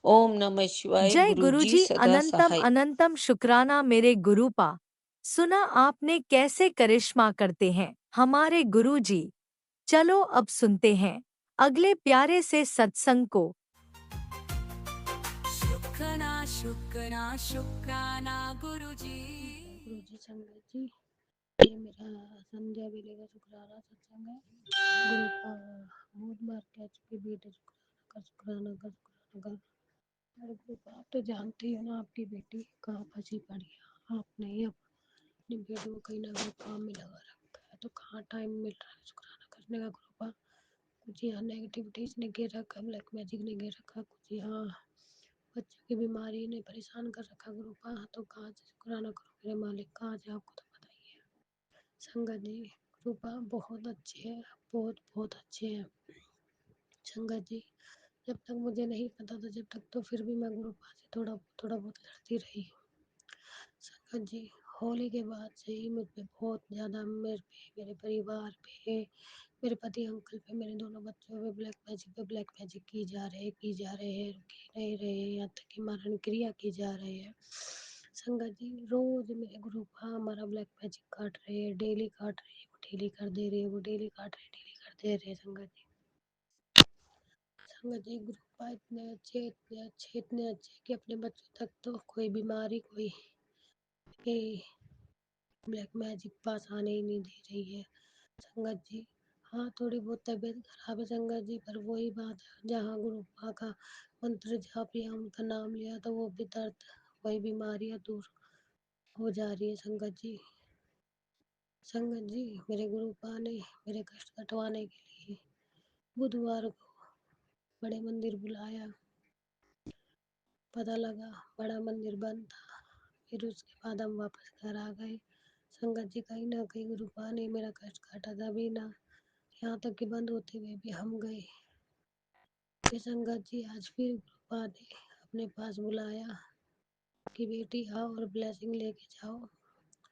ओम नमः शिवाय, जय गुरु जी गुरुजी, सदा अनंतम सहाय। अनंतम शुक्राना मेरे गुरुपा। सुना आपने कैसे करिश्मा करते हैं हमारे गुरुजी। चलो अब सुनते हैं अगले प्यारे से सत्संग को। शुक्राना शुक्राना शुक्राना गुरुजी। गुरु जी संगत जी, ये मेरा संध्या वेले का शुक्राना सत्संग है। गुरु का बहुत बार कह चुके बेटे शुक्राना कर शुक्राना कर। और गुरु का आप तो जानते ही हो ना, आपकी बेटी कहाँ फंसी पड़ी है। आपने ही अपनी बेटी को कहीं ना कहीं काम में लगा रखा है, तो कहाँ टाइम मिल रहा है शुक्राना करने का। गुरु का कुछ यहाँ नेगेटिविटीज ने घेर रखा, ब्लैक मैजिक ने घेर रखा, कुछ यहाँ बच्चों की बीमारी ने परेशान कर रखा। गुरु का तो कहाँ से शुक्राना करो मेरे मालिक, कहाँ से, आपको तो पता ही है। संगत जी, कृपा बहुत अच्छे हैं, बहुत बहुत अच्छे हैं। संगत जी, जब तक मुझे नहीं पता था, जब तक तो फिर भी मैं गुरुपा से थोड़ा बहुत लड़ती रही। संगत जी, होली के बाद से ही मुझ पे बहुत ज़्यादा, मेरे पे, मेरे परिवार पे, मेरे पति अंकल पे, मेरे दोनों बच्चों पे ब्लैक मैजिक की जा रहे हैं, रुके नहीं रहे हैं, यहाँ तक कि मरण क्रिया की जा रहे हैं। संगत जी, रोज मेरे ग्रुप हमारा ब्लैक मैजिक काट रहे हैं, डेली काट रहे हैं, वो डेली कर दे रहे हैं, वो डेली काट रहे हैं, डेली कर दे रहे हैं। संगत जी, ग्रुप इतने अच्छे कि अपने बच्चों तक तो कोई बीमारी, कोई ब्लैक मैजिक पास आने ही नहीं दे रही है। संगत जी, हाँ थोड़ी बहुत तबीयत खराब है संगत जी, पर वही बात है, जहाँ गुरु माँ का मंत्र जाप लिया, उनका नाम लिया, तो वो भी दर्द, वही बीमारियाँ दूर हो जा रही है। संगत जी, मेरे गुरु पा ने मेरे कष्ट कटवाने के लिए बुधवार को बड़े मंदिर बुलाया। पता लगा बड़ा मंदिर बंद था। फिर उसके बाद हम वापस घर आ गए। संगत जी कहीं ना कहीं गुरुपा ने मेरा कष्ट काटा था भी ना, यहाँ तक कि बंद होते हुए भी हम गए। फिर संगत जी आज फिर गुरुपा ने अपने पास बुलाया कि बेटी आओ और ब्लेसिंग लेके जाओ।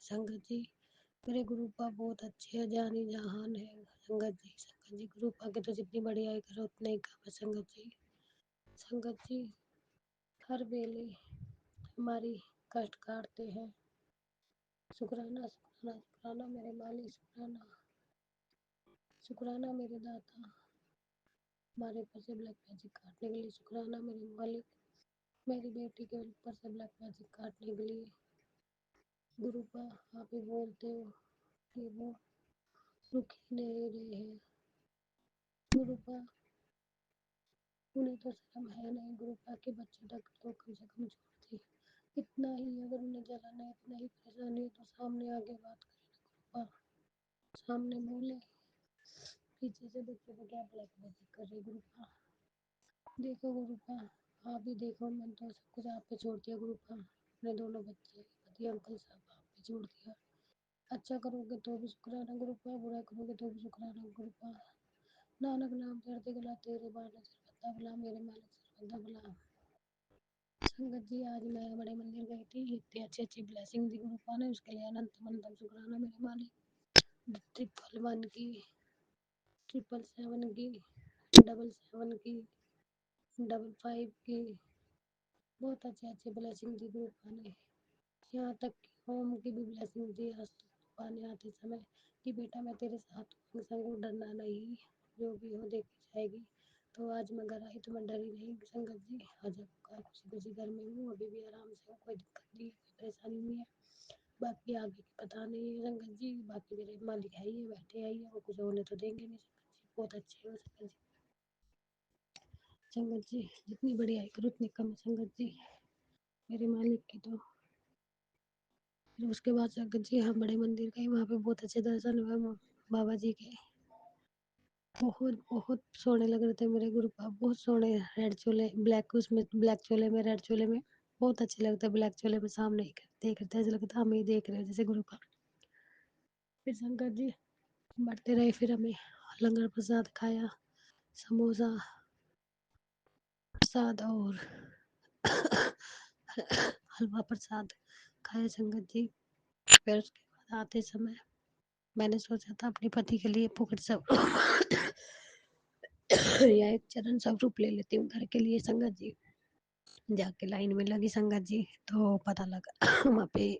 संगत जी मेरे गुरुपा बहुत अच्छे हैं, जानी जहान है संगत जी गुरुपा के तो जितनी बढ़ियाई करो उतना ही कम है संगत जी। संगत जी हर वेले हमारी कष्ट काटते हैं। शुक्राना शुक्राना शुक्राना मेरे मालिक, शुक्राना शुक्राना मेरे दाता, हमारे ऊपर से ब्लैक मैजिक काटने के लिए शुक्राना मेरे मालिक, मेरी बेटी के ऊपर से ब्लैक मैजिक काटने के लिए। गुरुपा आप ही बोलते हो कि वो रुक ही नहीं रहे हैं। गुरुपा उन्हें तो शर्म है नहीं गुरुपा के बच्चों तक तो कम से कम छोड़ती। इतना ही अगर उन्हें जलाना है, इतना ही परेशानी है तो सामने आके बात करें ना गुरुपा, सामने बोले। पीछे से बच्चों को क्या ब्लैक मैजिक कर रहे गुरुपा। देखो गुरुपा आप ही देखो, मैंने तो सब कुछ आप पे छोड़ दिया गुरुपा, अपने दोनों बच्चे पति अंकल सब आप पे छोड़ दिया। अच्छा करोगे तो भी शुक्राना गुरुपा, बुरा करोगे तो भी शुक्राना गुरुपा। नानक नाम चढ़ते गला तेरे बाण सरबत्ता भला, मेरे मालिक सरबत्ता भला। संगत जी आज मैं बड़े मंदिर गई थी, इतनी अच्छी अच्छी ब्लेसिंग दी गुरुपा ने, उसके लिए अनंत अनंत शुक्राना मेरे मालिक। ट्रिपल वन की, 777 की, 777 की, 55 की, बहुत अच्छे अच्छे ब्लेसिंग दी गुरुपा ने। यहाँ तक कि होम की भी ब्लेसिंग दी आज तो गुरुपा ने आते समय कि बेटा मैं तेरे साथ हूँ, संग डरना नहीं, जो भी हो देखी जाएगी। तो आज मैं घर आई तो मैं डरी नहीं संगत जी, आज खुशी खुशी घर में हूँ, अभी भी आराम से हूँ, कोई दिक्कत नहीं है, कोई परेशानी नहीं है। बाकी आगे की पता नहीं है संगत जी, बाकी मेरे मालिक है ही है, बैठे है ही है, वो कुछ होने तो देंगे नहीं संगत जी, बहुत अच्छे हो संगत जी। संगत जी जितनी बढ़िया करो उतनी कम है संगत जी मेरे मालिक की तो। फिर उसके बाद संगत जी हम बड़े मंदिर गए, वहाँ पे बहुत अच्छे दर्शन हुए बाबा जी के। बहुत बहुत सोने लग रहे थे मेरे गुरुपा, बहुत सोने। रेड चोले ब्लैक, उसमें ब्लैक चोले में, रेड चोले में बहुत अच्छे लगते, ब्लैक चोले में सामने ही देख रहे थे, ऐसा लगता हम ही देख रहे हैं जैसे गुरुपा। फिर शंकर जी बढ़ते रहे, फिर हमें लंगर प्रसाद खाया, समोसा प्रसाद और हलवा प्रसाद खाया संगत जी। फिर उसके बाद आते समय मैंने सोचा था अपने पति के लिए पुकट सब या एक चरण स्वरूप ले लेती हूँ घर के लिए संगत जी। जाके लाइन में लगी संगत जी, तो पता लगा वहाँ पे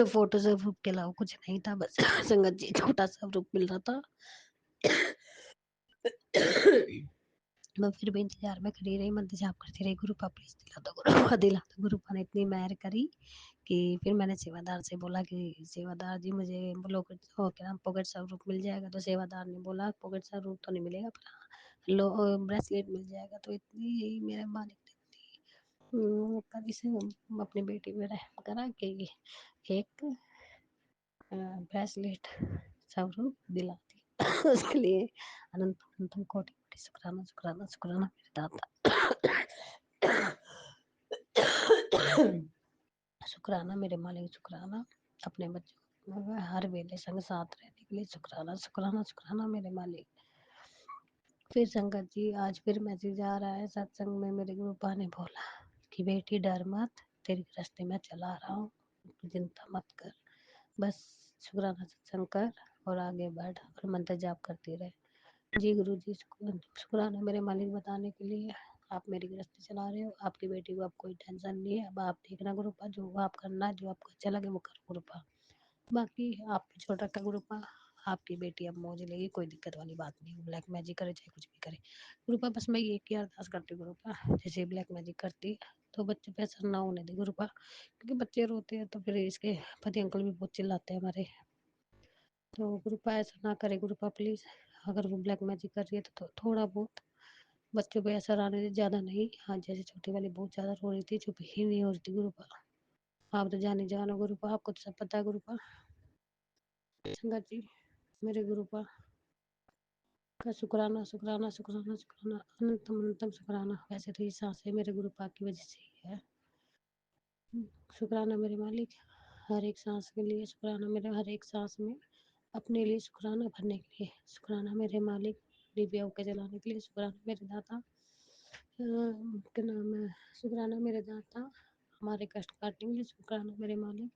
फोटो स्वरूप के अलावा कुछ नहीं था, बस संगत जी छोटा सा रूप मिल रहा था। मैं फिर भी इंतजार में खड़ी रही, मंत्र जाप करती रही, गुरुपा प्लीज दिला दो, गुरुपा दिला दो। गुरुपा ने इतनी मेहर करी कि फिर मैंने सेवादार से बोला कि सेवादार जी मुझे क्या नाम पॉकेट स्वरूप मिल जाएगा, तो सेवादार ने बोला पॉकेट स्वरूप तो नहीं मिलेगा पर हाँ लो ब्रेसलेट मिल जाएगा। तो इतनी मेरे मालिक ने कभी से अपनी बेटी में रहम करा कि एक ब्रेसलेट स्वरूप दिला दी उसके लिए अनंत अनंत कोटि कोटि शुक्राना शुक्राना शुक्राना मेरे दाता। शुक्राना मेरे मालिक, शुक्राना अपने बच्चों को हर वेले संग साथ रहने के लिए शुक्राना शुक्राना शुक्राना मेरे मालिक। फिर संगत जी आज फिर मैसेज आ रहा है सत्संग में, मेरे गुरुपा ने बोला कि बेटी डर मत, तेरे रास्ते में चला रहा हूँ, चिंता मत कर, बस शुक्राना सत्संग कर और आगे बढ़ और मंत्र जाप करती रहे। जी गुरु जी शुक्राना मेरे मालिक बताने के लिए, आप मेरी गृहस्थी चला रहे हो, आपकी बेटी को अब कोई टेंशन नहीं है, अब आप देखना गुरुपा, जो आप करना है, जो आपको अच्छा लगे वो करो गुरुपा। बाकी आप छोटा का गुरुपा, आपकी बेटी अब मौज लेगी, कोई दिक्कत वाली बात नहीं, ब्लैक मैजिक करे चाहे कुछ भी करे गुरुपा। बस मैं ये की अरदास करती हूँ गुरुपा, जैसे ब्लैक मैजिक करती है तो बच्चे पे असर ना होने दे गुरुपा, क्योंकि बच्चे रोते हैं तो फिर इसके पति अंकल भी बहुत चिल्लाते हैं हमारे, तो गुरुपा ऐसा ना करे गुरुपा प्लीज। अगर वो ब्लैक मैजिक कर रही है तो थोड़ा बहुत बच्चों पे असर आने दे, ज्यादा नहीं। हाँ जैसे छोटी वाली बहुत ज्यादा रो रही थी, चुप ही नहीं हो रही थी गुरुपा। आप तो जाने जानो गुरुपा, आपको तो सब पता है गुरुपा। संगत जी मेरे गुरुपा का शुक्राना शुक्राना शुक्राना शुक्राना अनंतम अनंतम शुक्राना। वैसे तो ये सांसें मेरे गुरु पाक की वजह से ही है। शुक्राना मेरे मालिक, हर एक सांस के लिए शुक्राना, मेरे हर एक सांस में अपने लिए शुक्राना भरने के लिए शुक्राना मेरे मालिक, डिबिया के जलाने के लिए शुक्राना मेरे दाता, क्या नाम है, शुक्राना मेरे दाता, हमारे कष्ट काटने के लिए शुक्राना मेरे मालिक,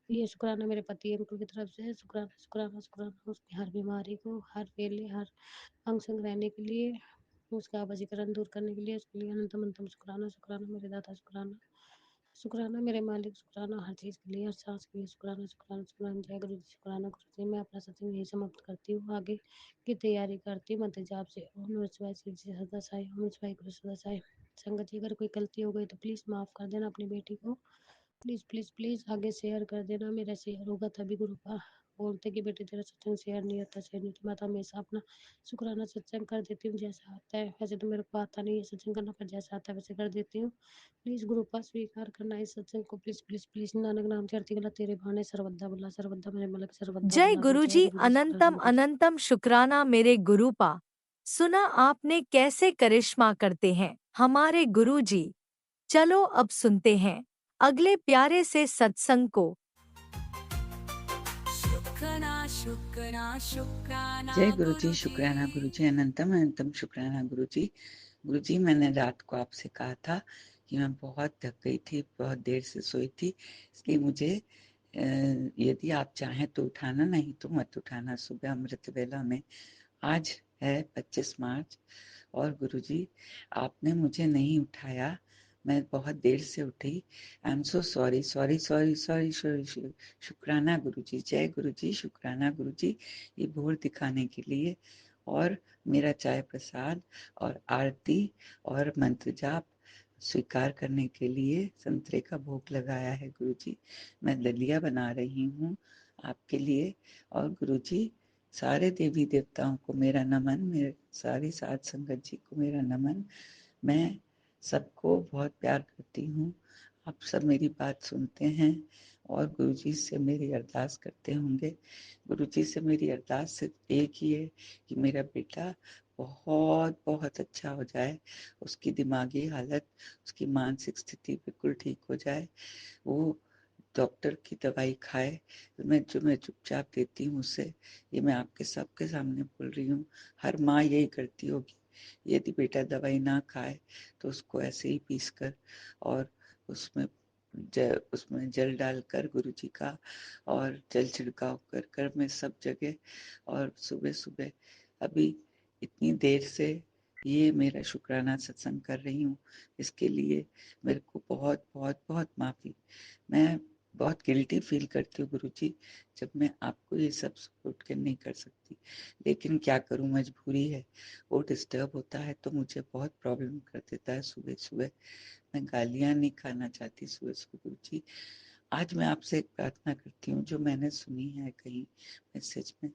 ये शुक्राना मेरे पति अंकुर की तरफ से शुक्राना शुक्राना शुक्राना, उसकी हर बीमारी को हर वेले हर अंग संग रहने के लिए, उसका वजीकरण दूर करने के लिए, उसके लिए अनंतम अनंतम शुक्राना शुक्राना मेरे दाता शुक्राना, शुक्राना मेरे मालिक, शुक्राना हर चीज़ के लिए, हर सांस के लिए शुक्राना शुक्राना शुक्राना। जय गुरु जी, शुक्राना गुरु जी। मैं अपना सत्संग यही समाप्त करती हूँ, आगे की तैयारी करती हूँ मंत्र जाप से। ओम नमः शिवाय, शिव जी सदा साई, ओम नमः शिवाय, गुरु सदा साई। संगत जी, अगर कोई गलती हो गई तो प्लीज़ माफ़ कर देना अपनी बेटी को, प्लीज़ प्लीज़ प्लीज़ आगे शेयर कर देना, मेरा शेयर होगा तभी गुरु का बोलते कि बेटे तेरा सत्संग शेयर नहीं होता, शेयर नहीं होता। मैं तो हमेशा अपना शुक्राना सत्संग कर देती हूँ जैसा आता है, वैसे तो मेरे को आता नहीं है सत्संग करना, पर जैसा आता है वैसे कर देती हूँ। प्लीज़ गुरु पास स्वीकार करना इस सत्संग को, प्लीज़ प्लीज़ प्लीज़। नानक नाम चढ़ती गला तेरे बहाने सर्वदा बुला, सर्वदा मेरे मलक सर्वदा जय बुला। जय गुरुजी, गुरु जी, अनंतम शुक्राना गुरु जी। अनंतम शुक्राना मेरे गुरुपा। सुना आपने कैसे करिश्मा करते हैं हमारे गुरुजी। चलो अब सुनते हैं अगले प्यारे से सत्संग को। शुक्राना शुक्राना शुक्राना जय गुरु जी, गुरु शुक्राना गुरु जी। जी, अनंतम अनंतम शुक्राना गुरु जी। गुरु जी, मैंने रात को आपसे कहा था कि मैं बहुत थक गई थी, बहुत देर से सोई थी, इसलिए मुझे यदि आप चाहें तो उठाना, नहीं तो मत उठाना। सुबह अमृत वेला में आज है 25 मार्च और गुरुजी आपने मुझे नहीं उठाया, मैं बहुत देर से उठी। I am so sorry sorry sorry sorry sorry. शुक्राना गुरुजी, जय गुरुजी, शुक्राना गुरुजी, ये भोर दिखाने के लिए और मेरा चाय प्रसाद और आरती और मंत्र जाप स्वीकार करने के लिए संतरे का भोग लगाया है गुरुजी। मैं दलिया बना रही हूँ आपके लिए। और गुरुजी, सारे देवी देवताओं को मेरा नमन, मेरे सारी साध संगत जी को मेरा नमन। मैं सबको बहुत प्यार करती हूँ, आप सब मेरी बात सुनते हैं और गुरुजी से मेरी अरदास करते होंगे। गुरुजी से मेरी अरदास सिर्फ एक ही है कि मेरा बेटा बहुत बहुत अच्छा हो जाए, उसकी दिमागी हालत, उसकी मानसिक स्थिति बिल्कुल ठीक हो जाए, वो डॉक्टर की दवाई खाए। मैं चुपचाप देती हूँ उसे, ये मैं आपके सबके सामने बोल रही हूँ। हर माँ यही करती होगी, यदि बेटा दवाई ना खाए तो उसको ऐसे ही पीस कर और उसमें जल डालकर गुरुजी का और जल छिड़काव कर कर मैं सब जगह और सुबह सुबह अभी इतनी देर से ये मेरा शुक्राना सत्संग कर रही हूँ। इसके लिए मेरे को बहुत बहुत बहुत माफ़ी। मैं बहुत गिल्टी फील करती हूँ गुरुजी, जब मैं आपको ये सब सपोर्ट कर नहीं कर सकती, लेकिन क्या करूँ, मजबूरी है। वो डिस्टर्ब होता है तो मुझे बहुत प्रॉब्लम कर देता है सुबह सुबह। मैं गालियाँ नहीं खाना चाहती सुबह सुबह गुरुजी। आज मैं आपसे एक प्रार्थना करती हूँ जो मैंने सुनी है कहीं मैसेज में,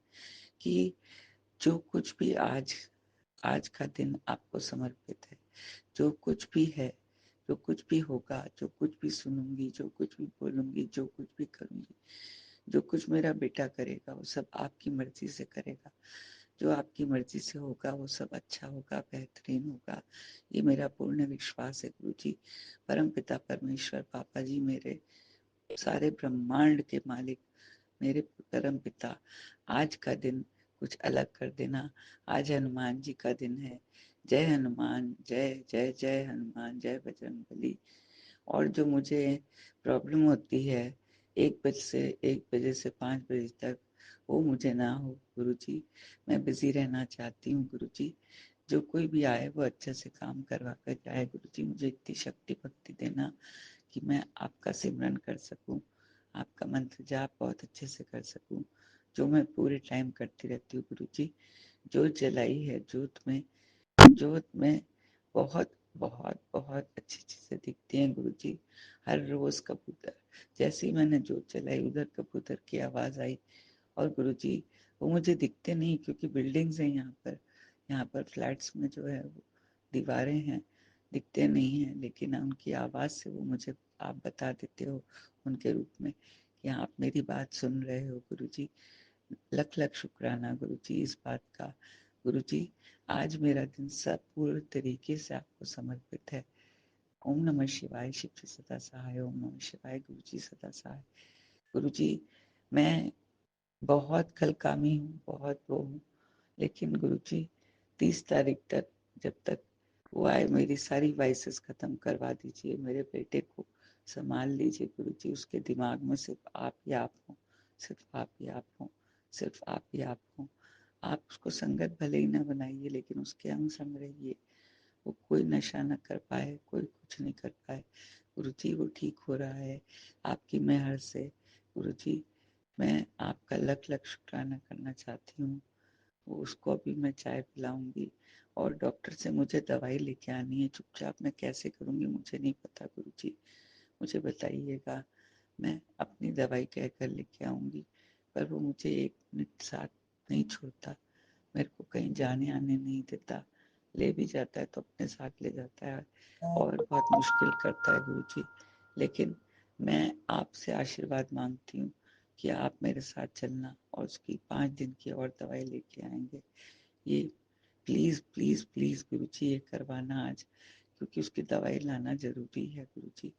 कि जो कुछ भी आज आज का दिन आपको समर्पित है, जो कुछ भी है, जो कुछ भी होगा, जो कुछ भी सुनूंगी, जो कुछ भी बोलूंगी, जो कुछ भी करूंगी, जो कुछ मेरा बेटा करेगा वो सब आपकी मर्जी से करेगा। जो आपकी मर्जी से होगा वो सब अच्छा होगा, बेहतरीन होगा, ये मेरा पूर्ण विश्वास है गुरुजी। परम पिता परमेश्वर, पापा जी, मेरे सारे ब्रह्मांड के मालिक, मेरे परम पिता, आज का दिन कुछ अलग कर देना। आज हनुमान जी का दिन है। जय हनुमान, जय जय जय हनुमान, जय बजरंगबली। और जो मुझे प्रॉब्लम होती है 1 बजे से 5 बजे तक, वो मुझे ना हो गुरुजी। मैं बिजी रहना चाहती हूँ गुरुजी। जो कोई भी आए वो अच्छे से काम करवा कर जाए गुरुजी। मुझे इतनी शक्ति भक्ति देना कि मैं आपका सिमरन कर सकूं, आपका मंत्र जाप बहुत अच्छे से कर सकूं, जो मैं पूरे टाइम करती रहती हूँ गुरुजी। जोत जलाई है, जोत में बहुत बहुत बहुत अच्छी चीजें दिखती हैं गुरुजी। हर रोज कबूतर, जैसे ही मैंने जोत जलाई उधर कबूतर की आवाज आई। और गुरुजी, वो मुझे दिखते नहीं क्योंकि बिल्डिंग्स हैं यहाँ पर फ्लैट्स में जो है वो दीवारें हैं, दिखते नहीं हैं, लेकिन उनकी आवाज से वो मुझे आप बता देते हो उनके रूप में कि आप मेरी बात सुन रहे हो गुरुजी। लख लख शुक्राना गुरुजी इस बात का। गुरुजी, आज मेरा दिन सब पूर्ण तरीके से आपको समर्पित है। ओम नमः शिवाय, शिव जी सदा सहाय। ओम नमः शिवाय, गुरुजी सदा सहाय। गुरुजी, मैं बहुत कलकामी हूँ, बहुत वो हूँ, लेकिन गुरुजी 30 तारीख तक, जब तक वो आए, मेरी सारी वाइसेस खत्म करवा दीजिए, मेरे बेटे को संभाल लीजिए गुरुजी। उसके दिमाग में सिर्फ आप ही आप हो, सिर्फ आप ही आप हो, सिर्फ आप ही आप हो। आप उसको संगत भले ही ना बनाइए, लेकिन उसके अंग संग रहिए। वो कोई नशा न कर पाए, कोई कुछ नहीं कर पाए। गुरुजी, वो ठीक हो रहा है आपकी मेहर से। गुरुजी, मैं आपका लख लख शुक्राना करना चाहती हूँ। उसको अभी मैं चाय पिलाऊंगी और डॉक्टर से मुझे दवाई लेके आनी है। चुपचाप मैं कैसे करूंगी मुझे नहीं पता गुरुजी, मुझे बताइएगा। मैं अपनी दवाई कहकर लेके आऊंगी, पर वो मुझे एक मिनट साथ नहीं छोड़ता, मेरे को कहीं जाने आने नहीं देता। ले भी जाता है तो अपने साथ ले जाता है और बहुत मुश्किल करता है गुरुजी। लेकिन मैं आपसे आशीर्वाद मांगती हूँ कि आप मेरे साथ चलना और उसकी 5 दिन की और दवाई लेके आएंगे। ये प्लीज प्लीज प्लीज गुरुजी, ये करवाना आज, क्योंकि उसकी दवाई लाना जरूरी है गुरुजी।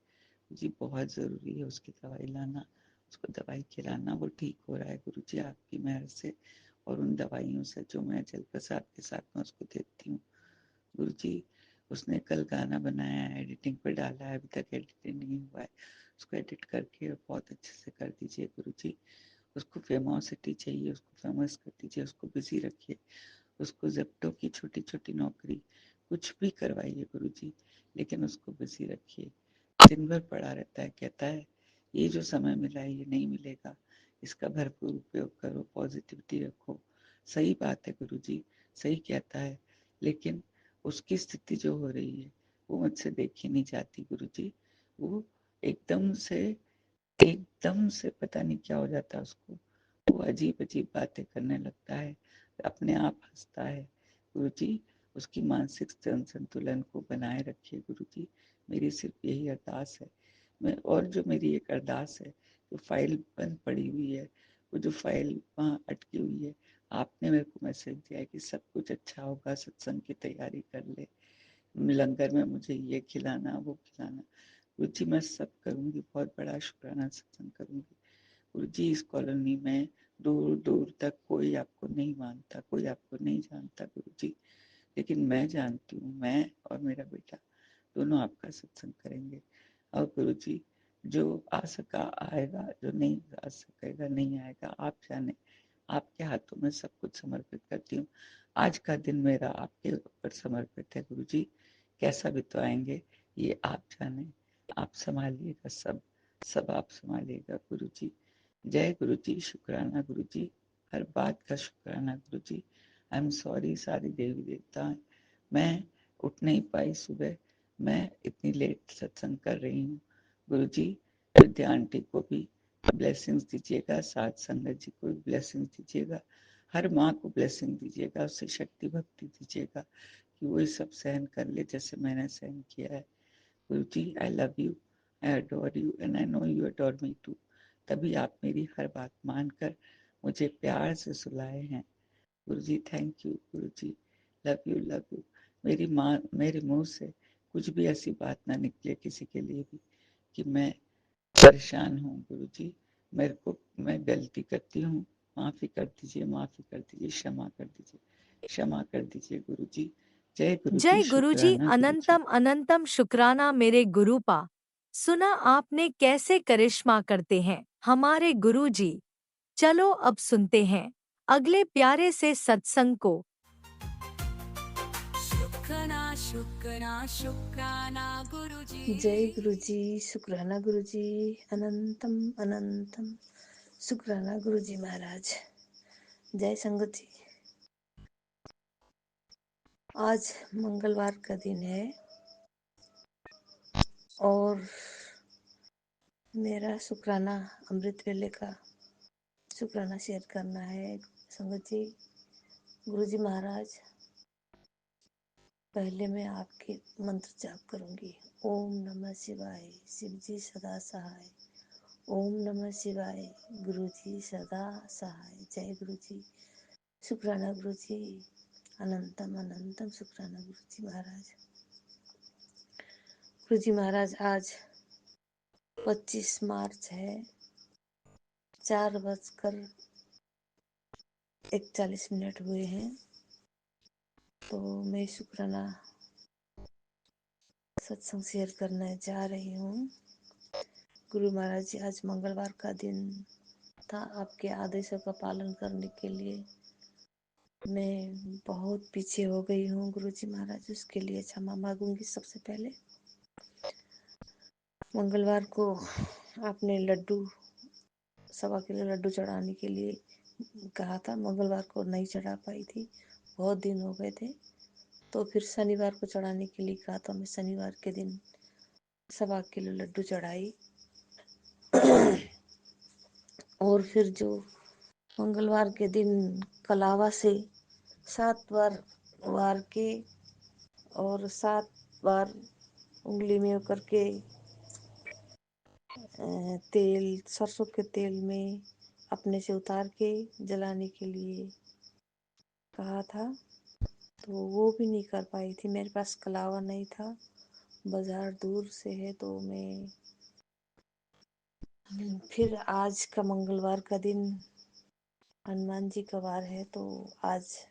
जी बहुत जरूरी है उसकी दवाई लाना, उसको दवाई खिलाना। वो ठीक हो रहा है गुरुजी आपकी मेहर से, और उन दवाइयों से जो मैं जल प्रसाद के साथ में उसको देती हूँ। गुरुजी, उसने कल गाना बनाया है, एडिटिंग पे डाला है, अभी तक एडिटिंग नहीं हुआ है। उसको एडिट करके बहुत अच्छे से कर दीजिए गुरुजी। उसको फेमोसिटी चाहिए, उसको फेमस कर दीजिए, उसको बिजी रखिए। उसको जेप्टो की छोटी छोटी नौकरी कुछ भी करवाइए गुरुजी, लेकिन उसको बिजी रखिए। दिन भर पड़ा रहता है, कहता है ये जो समय मिला है ये नहीं मिलेगा, इसका भरपूर उपयोग करो, पॉजिटिविटी रखो। सही बात है गुरुजी, सही कहता है, लेकिन उसकी स्थिति जो हो रही है वो मुझसे देखी नहीं जाती गुरुजी। वो एकदम से एकदम से पता नहीं क्या हो जाता है उसको, वो अजीब अजीब बातें करने लगता है, अपने आप हंसता है। गुरुजी, उसकी मानसिक संतुलन को बनाए रखिए गुरुजी, मेरी सिर्फ यही अरदास है। मैं और जो मेरी एक अरदास है, जो फाइल बंद पड़ी हुई है, वो जो फाइल वहाँ अटकी हुई है, आपने मेरे को मैसेज दिया है कि सब कुछ अच्छा होगा, सत्संग की तैयारी कर ले, लंगर में मुझे ये खिलाना वो खिलाना। गुरु जी, मैं सब करूँगी, बहुत बड़ा शुक्राना सत्संग करूँगी। गुरु जी, इस कॉलोनी में दूर दूर तक कोई आपको नहीं मानता, कोई आपको नहीं जानता गुरु जी, लेकिन मैं जानती हूँ, मैं और मेरा बेटा दोनों आपका सत्संग करेंगे। और गुरु जी, जो आ सका आएगा, जो नहीं आ सकेगा नहीं आएगा, आप जाने। आपके हाथों में सब कुछ समर्पित करती हूँ। आज का दिन मेरा आपके ऊपर समर्पित है गुरु जी, कैसा बिताएंगे ये आप जाने। आप संभालिएगा, सब सब आप संभालिएगा गुरु जी। जय गुरु जी, शुक्राना गुरु जी, हर बात का शुक्राना गुरु जी। आई एम सॉरी सारी देवी देवता, मैं उठ नहीं पाई सुबह, मैं इतनी लेट सत्संग कर रही हूँ। गुरु जी, विद्या आंटी को भी ब्लेसिंग्स दीजिएगा, साथ संगत जी को भी ब्लेसिंग्स दीजिएगा, हर माँ को ब्लेसिंग दीजिएगा, उसे शक्ति भक्ति दीजिएगा कि वो सब सहन कर ले जैसे मैंने सहन किया है। Guru ji, I love you, I adore you and I know you adore me too. तभी आप मेरी हर बात मानकर मुझे प्यार से सुलाए हैं। गुरु जी thank you, Guru ji love you love you. मेरी माँ, मेरे मुंह से कुछ भी ऐसी बात ना निकले किसी के लिए भी कि मैं परेशान हूँ। गुरु जी, मेरे को, मैं गलती करती हूँ, माफ़ी कर दीजिए, माफ़ी कर दीजिए, क्षमा कर दीजिए, क्षमा कर दीजिए गुरु जी। जय गुरु जी, जय गुरुजी, शुक्राना गुरु जी। अनंतम अनंतम शुक्राना मेरे गुरुपा। सुना आपने कैसे करिश्मा करते हैं हमारे गुरुजी। चलो अब सुनते हैं अगले प्यारे से सत्संग को। शुक्राना शुक्राना शुक्राना गुरुजी। जय गुरुजी, शुक्राना गुरुजी, अनंतम अनंतम शुक्राना गुरुजी महाराज। जय संगत जी। आज मंगलवार का दिन है और मेरा शुक्राना अमृत वेले का शुक्राना शेयर करना है संगत जी। गुरुजी महाराज, पहले मैं आपके मंत्र जाप करूंगी। ओम नमः शिवाय, शिव जी सदा सहाय। ओम नमः शिवाय, गुरुजी सदा सहाय। जय गुरुजी, शुक्राना गुरुजी। अनंतम अनंतम शुक्राना गुरु जी महाराज। गुरु जी महाराज आज 25 मार्च है, 4:41 हुए हैं। तो मैं शुक्राना सत्संग शेयर करने जा रही हूँ। गुरु महाराज जी, आज मंगलवार का दिन था। आपके आदेशों का पालन करने के लिए मैं बहुत पीछे हो गई हूँ गुरु जी महाराज, उसके लिए क्षमा मांगूंगी। सबसे पहले मंगलवार को आपने लड्डू 1.25 किलो लड्डू चढ़ाने के लिए कहा था। मंगलवार को नहीं चढ़ा पाई थी, बहुत दिन हो गए थे। तो फिर शनिवार को चढ़ाने के लिए कहा था। मैं शनिवार के दिन 1.25 किलो लड्डू चढ़ाई। और फिर जो मंगलवार के दिन कलावा से 7 बार वार के और 7 बार उंगली में करके तेल, सरसों के तेल में अपने से उतार के जलाने के लिए कहा था। तो वो भी नहीं कर पाई थी, मेरे पास कलावा नहीं था, बाजार दूर से है। तो मैं फिर आज का मंगलवार का दिन हनुमान जी का वार है, तो आज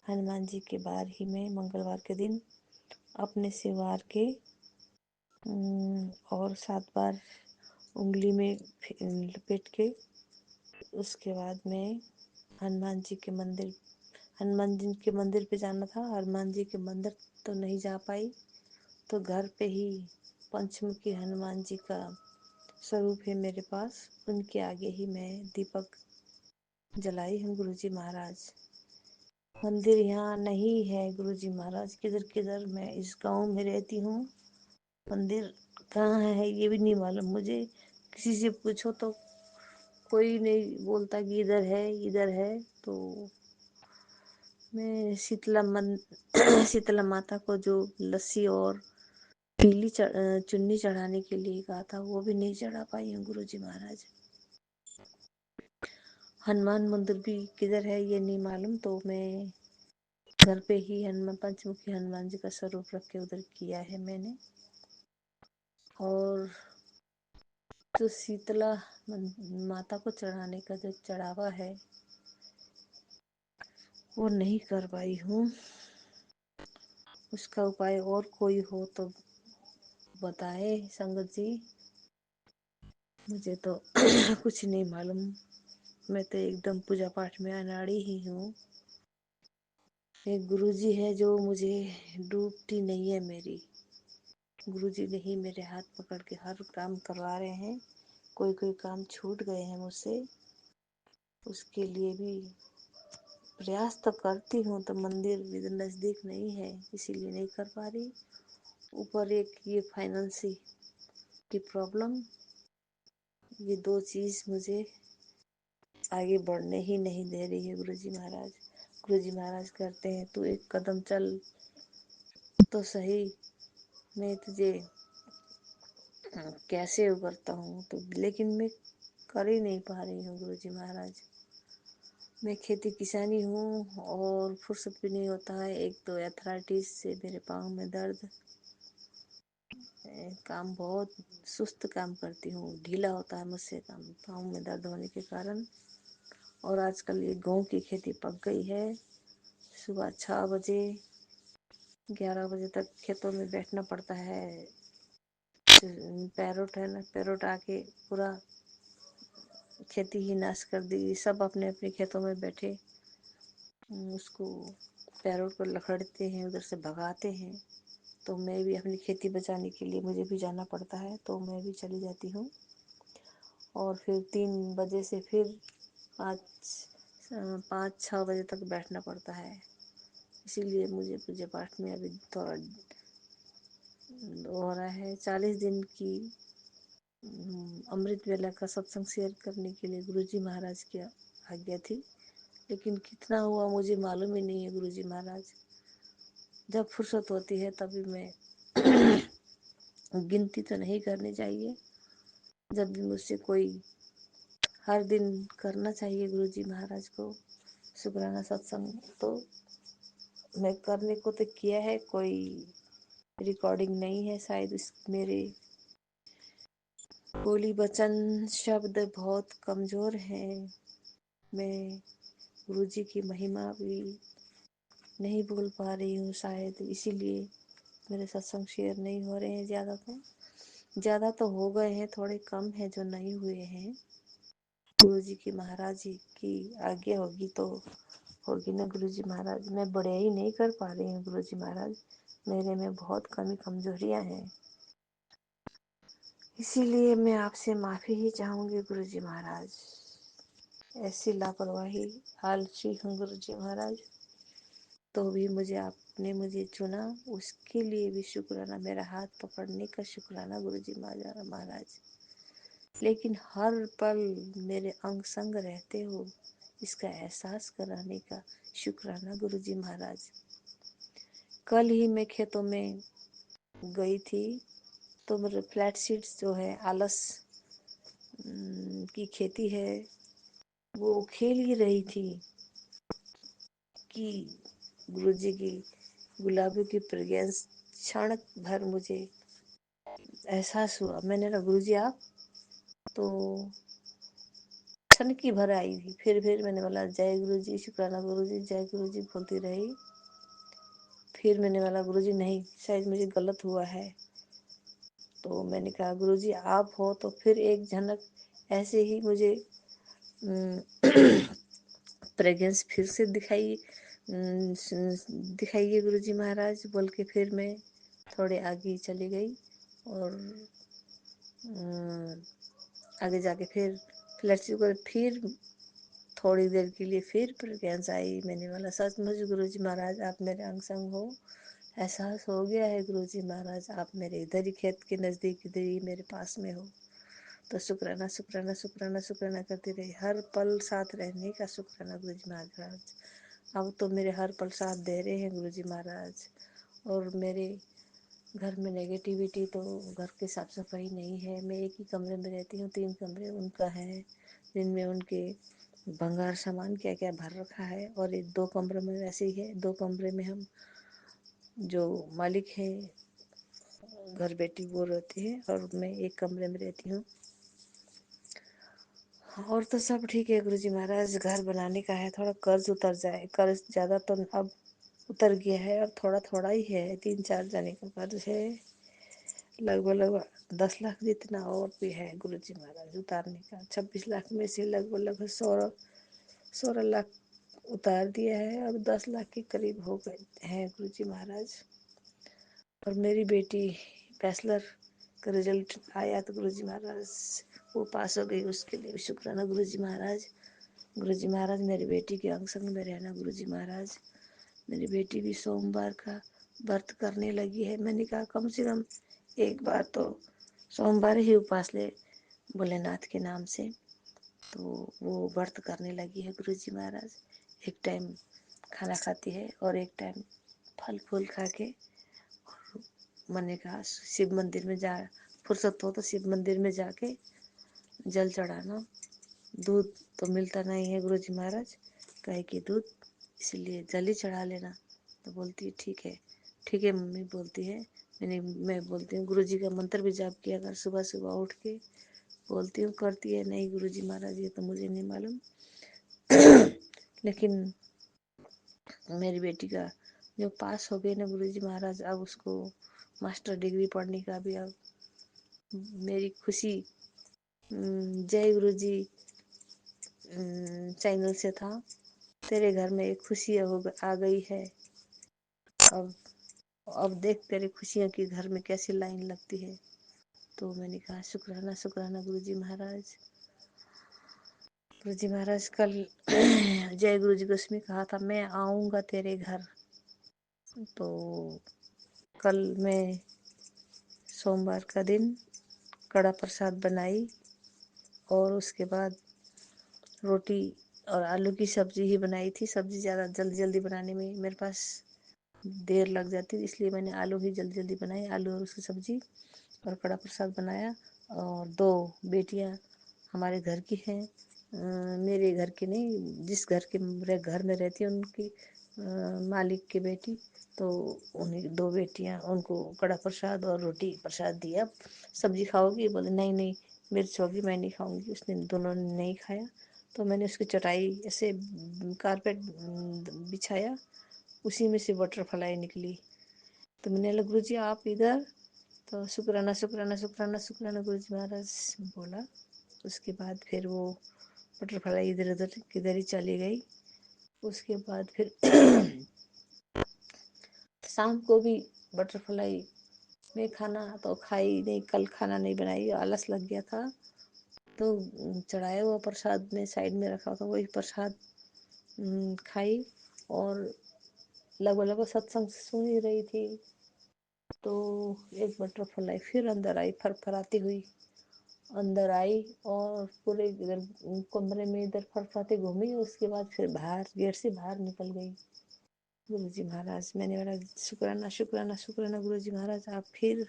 हनुमान जी के बार ही में मंगलवार के दिन अपने से वार के और 7 बार उंगली में लपेट के उसके बाद में हनुमान जी के मंदिर पे जाना था। हनुमान जी के मंदिर तो नहीं जा पाई, तो घर पे ही पंचमुखी हनुमान जी का स्वरूप है मेरे पास, उनके आगे ही मैं दीपक जलाई हूँ गुरु जी महाराज। मंदिर यहाँ नहीं है गुरु जी महाराज, किधर किधर मैं इस गांव में रहती हूँ, मंदिर कहाँ है ये भी नहीं मालूम मुझे। किसी से पूछो तो कोई नहीं बोलता कि इधर है इधर है। तो मैं शीतला माता को जो लस्सी और पीली चुन्नी चढ़ाने के लिए कहा था, वो भी नहीं चढ़ा पाई हूँ गुरु जी महाराज। हनुमान मंदिर भी किधर है ये नहीं मालूम, तो मैं घर पे ही पंचमुखी हनुमान जी का स्वरूप रख के उधर किया है मैंने। और जो शीतला माता को चढ़ाने का जो चढ़ावा है वो नहीं कर पाई हूँ। उसका उपाय और कोई हो तो बताए संगत जी, मुझे तो कुछ नहीं मालूम। मैं तो एकदम पूजा पाठ में अनाड़ी ही हूँ। एक गुरुजी है जो मुझे डूबती नहीं है मेरी। गुरुजी ने ही मेरे हाथ पकड़ के हर काम करवा रहे हैं। कोई कोई काम छूट गए हैं मुझसे, उसके लिए भी प्रयास तो करती हूँ। तो मंदिर इधर नज़दीक नहीं है, इसीलिए नहीं कर पा रही। ऊपर एक ये फाइनेंसी की प्रॉब्लम, ये 2 चीज़ मुझे आगे बढ़ने ही नहीं दे रही है गुरुजी महाराज। गुरुजी महाराज कहते हैं तू एक कदम चल तो सही, मैं तुझे कैसे उबरता हूँ। तो लेकिन मैं कर ही नहीं पा रही हूँ गुरुजी महाराज। मैं खेती किसानी हूँ और फुर्सत भी नहीं होता है। एक तो एथराइटिस से मेरे पाँव में दर्द, काम बहुत सुस्त काम करती हूँ, ढीला होता है मुझसे काम पाँव में दर्द होने के कारण। और आजकल ये गेहूं की खेती पक गई है। सुबह 6 बजे 11 बजे तक खेतों में बैठना पड़ता है। पैरोट है ना, पैरोट आके पूरा खेती ही नाश कर दी। सब अपने अपने खेतों में बैठे उसको पैरोट को लकड़ते हैं, उधर से भगाते हैं। तो मैं भी अपनी खेती बचाने के लिए मुझे भी जाना पड़ता है, तो मैं भी चली जाती हूँ। और फिर 3 बजे से फिर 5-6 बजे तक बैठना पड़ता है। इसीलिए मुझे पूजा पाठ में अभी थोड़ा हो रहा है। 40 दिन की अमृत वेला का सत्संग शेयर करने के लिए गुरुजी महाराज की आज्ञा थी, लेकिन कितना हुआ मुझे मालूम ही नहीं है गुरुजी महाराज। जब फुर्सत होती है तभी मैं गिनती तो नहीं करनी चाहिए, जब भी मुझसे कोई हर दिन करना चाहिए गुरुजी महाराज को शुक्राना सत्संग। तो मैं करने को तो किया है, कोई रिकॉर्डिंग नहीं है शायद। मेरे बोली वचन शब्द बहुत कमजोर हैं। मैं गुरुजी की महिमा भी नहीं बोल पा रही हूँ शायद, इसीलिए मेरे सत्संग शेयर नहीं हो रहे हैं। ज़्यादा तो हो गए हैं, थोड़े कम हैं जो नहीं हुए हैं। गुरुजी की महाराज जी की आज्ञा होगी तो होगी ना गुरुजी महाराज। मैं बड़े ही नहीं कर पा रही हूँ गुरुजी महाराज, मेरे में बहुत कमी कमजोरियाँ हैं, इसीलिए मैं आपसे माफ़ी ही चाहूँगी गुरुजी महाराज। ऐसी लापरवाही आलसी हूँ गुरुजी महाराज, तो भी आपने मुझे चुना, उसके लिए भी शुक्राना। मेरा हाथ पकड़ने का शुक्राना गुरुजी महाराज। लेकिन हर पल मेरे अंग संग रहते हो, इसका एहसास कराने का शुक्राना गुरुजी महाराज। कल ही मैं खेतों में गई थी, तो मेरे फ्लैट सीड्स जो है आलस की खेती है, वो खेल ही रही थी कि गुरुजी की गुलाबी की फ्रेग्रेंस क्षण भर मुझे एहसास हुआ। मैंने कहा गुरुजी आप तो क्षण की भर आई थी। फिर मैंने बोला जय गुरुजी, शुक्राना गुरुजी, जय गुरुजी बोलती रही। फिर मैंने बोला गुरुजी नहीं, शायद मुझे गलत हुआ है। तो मैंने कहा गुरुजी आप हो तो फिर एक झनक ऐसे ही मुझे फ्रेग्रेंस फिर से दिखाइए गुरुजी महाराज बोल के फिर मैं थोड़े आगे चली गई और आगे जाके फिर फ्लैक्सी को फिर थोड़ी देर के लिए फिर फ्रेग्रेंस आई। मैंने बोला सचमुच गुरुजी महाराज आप मेरे अंग संग हो, एहसास हो गया है गुरुजी महाराज, आप मेरे इधर ही खेत के नज़दीक इधर ही मेरे पास में हो। तो शुक्राना शुक्राना शुक्राना शुक्राना करती रही, हर पल साथ रहने का शुक्राना गुरुजी महाराज। अब तो मेरे हर पल साथ दे रहे हैं गुरुजी महाराज। और मेरे घर में नेगेटिविटी तो घर की साफ सफाई नहीं है। मैं एक ही कमरे में रहती हूँ, 3 कमरे उनका है जिनमें उनके भंगार सामान क्या क्या भर रखा है, और एक 2 कमरे में वैसे ही है। 2 कमरे में हम जो मालिक है घर बेटी वो रहती है और मैं एक कमरे में रहती हूँ। और तो सब ठीक है गुरुजी महाराज। घर बनाने का है, थोड़ा कर्ज उतर जाए, कर्ज ज़्यादा तो अब उतर गया है और थोड़ा थोड़ा ही है, 3-4 जाने का कर्ज है, लगभग 10 लाख जितना और भी है गुरुजी महाराज उतारने का। 26 लाख में से लगभग 16 लाख उतार दिया है, अब 10 लाख के करीब हो गए हैं गुरुजी महाराज। और मेरी बेटी बैचलर का रिजल्ट आया तो गुरुजी महाराज वो पास हो गई, उसके लिए भी शुक्राना गुरुजी महाराज। गुरुजी महाराज मेरी बेटी के अंग संग में रहना गुरुजी महाराज। मेरी बेटी भी सोमवार का व्रत करने लगी है। मैंने कहा कम से कम एक बार तो सोमवार ही उपास ले भोलेनाथ के नाम से, तो वो व्रत करने लगी है गुरुजी महाराज। एक टाइम खाना खाती है और एक टाइम फल फूल खा के। मैंने कहा शिव मंदिर में जा, फुर्सत हो तो शिव मंदिर में जाके जल चढ़ाना। दूध तो मिलता नहीं है गुरुजी महाराज, गाय की दूध, इसलिए जल ही चढ़ा लेना। तो बोलती है ठीक है मम्मी बोलती है। मैं बोलती हूँ गुरुजी का मंत्र भी जाप किया कर, सुबह सुबह उठ के बोलती हूँ, करती है नहीं गुरुजी महाराज ये तो मुझे नहीं मालूम। लेकिन मेरी बेटी का जो पास हो गई ना गुरुजी महाराज, अब उसको मास्टर डिग्री पढ़ने का भी अब मेरी खुशी जय गुरुजी चैनल से था, तेरे घर में एक खुशी आ गई है। अब देख तेरे खुशियों की घर में कैसी लाइन लगती है। तो मैंने कहा शुक्राना शुक्राना गुरुजी महाराज। गुरुजी महाराज कल जय गुरुजी को उसमें कहा था मैं आऊँगा तेरे घर। तो कल मैं सोमवार का दिन कड़ा प्रसाद बनाई और उसके बाद रोटी और आलू की सब्जी ही बनाई थी। सब्जी ज़्यादा जल्दी जल्दी बनाने में मेरे पास देर लग जाती, इसलिए मैंने आलू ही जल्दी जल्दी बनाई, आलू और उसकी सब्जी और कड़ा प्रसाद बनाया। और 2 बेटियां हमारे घर की हैं, मेरे घर की नहीं, जिस घर के मेरे घर में रहती है उनकी मालिक की बेटी, तो उन्हीं 2 बेटियां, उनको कड़ा प्रसाद और रोटी प्रसाद दिया। सब्जी खाओगी? बोले नहीं नहीं मिर्च होगी, मैं नहीं खाऊंगी। उसने दोनों ने नहीं खाया। तो मैंने उसकी चटाई ऐसे कारपेट बिछाया, उसी में से बटरफ्लाई निकली। तो मैंने बोला गुरु जी आप इधर, तो शुक्राना शुक्राना शुक्राना शुक्राना गुरु जी महाराज बोला। उसके बाद फिर वो बटरफ्लाई इधर उधर किधर ही चली गई। उसके बाद फिर शाम को भी बटरफ्लाई में खाना तो खाई नहीं, कल खाना नहीं बनाई, आलस लग गया था। तो चढ़ाया हुआ प्रसाद में साइड में रखा था, वही प्रसाद खाई और लगभग लगभग सत्संग सुन ही रही थी। तो एक बटरफ्लाई फिर अंदर आई, फरफराती हुई अंदर आई और पूरे इधर कमरे में इधर फरफराती घूमी। उसके बाद फिर बाहर गेट से बाहर निकल गई। गुरु जी महाराज, मैंने बोला शुक्राना शुक्राना शुक्राना गुरु जी महाराज, आप फिर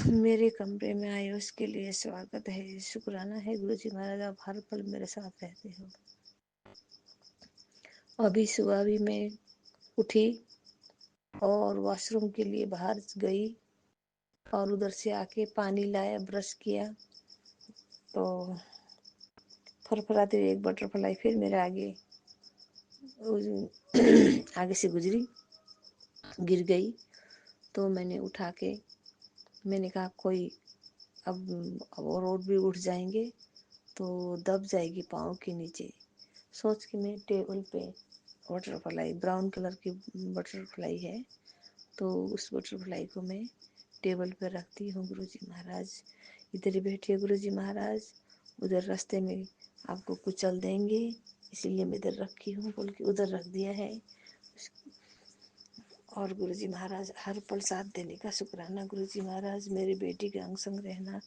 मेरे कमरे में आए, उसके लिए स्वागत है, शुक्राना है गुरु जी महाराज, आप हर पल मेरे साथ रहते हो। अभी सुबह भी मैं उठी और वॉशरूम के लिए बाहर गई और उधर से आके पानी लाया, ब्रश किया, तो फरफराती हुई एक बटरफ्लाई फिर मेरे आगे आगे से गुजरी, गिर गई। तो मैंने उठा के मैंने कहा कोई अब रोड भी उठ जाएंगे तो दब जाएगी पाँव के नीचे, सोच के मैं टेबल पे बटरफ्लाई, ब्राउन कलर की बटरफ्लाई है, तो उस बटरफ्लाई को मैं टेबल पर रखती हूँ। गुरु जी महाराज इधर ही बैठिए गुरु जी महाराज, उधर रास्ते में आपको कुचल देंगे, इसीलिए मैं इधर रखी हूँ बोल के उधर रख दिया है। और गुरु जी महाराज हर पल साथ देने का शुक्राना। गुरु जी महाराज मेरी बेटी के अंग संग रहना,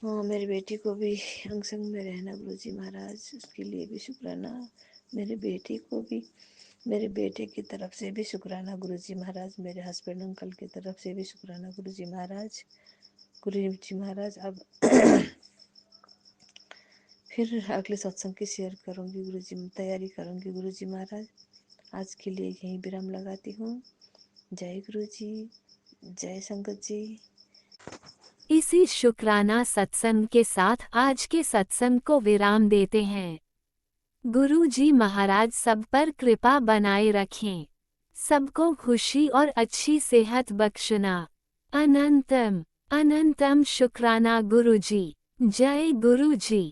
मेरी बेटी को भी अंग संग में रहना गुरु जी महाराज, उसके लिए भी शुक्राना। मेरे बेटी को भी, मेरे बेटे की तरफ से भी शुक्राना गुरु जी महाराज, मेरे हस्बैंड अंकल की तरफ से भी शुक्राना गुरु जी महाराज। गुरु जी महाराज अब फिर अगले सत्संग की शेयर करूंगी गुरु जी, तैयारी करूंगी गुरु जी महाराज। आज के लिए यहीं विराम लगाती हूँ। जय गुरु जी, जय संगत जी। इसी शुक्राना सत्संग के साथ आज के सत्संग को विराम देते हैं। गुरु जी महाराज सब पर कृपा बनाए रखें, सबको खुशी और अच्छी सेहत बख्शना। अनंतम अनंतम शुक्राना गुरु जी। जय गुरु जी।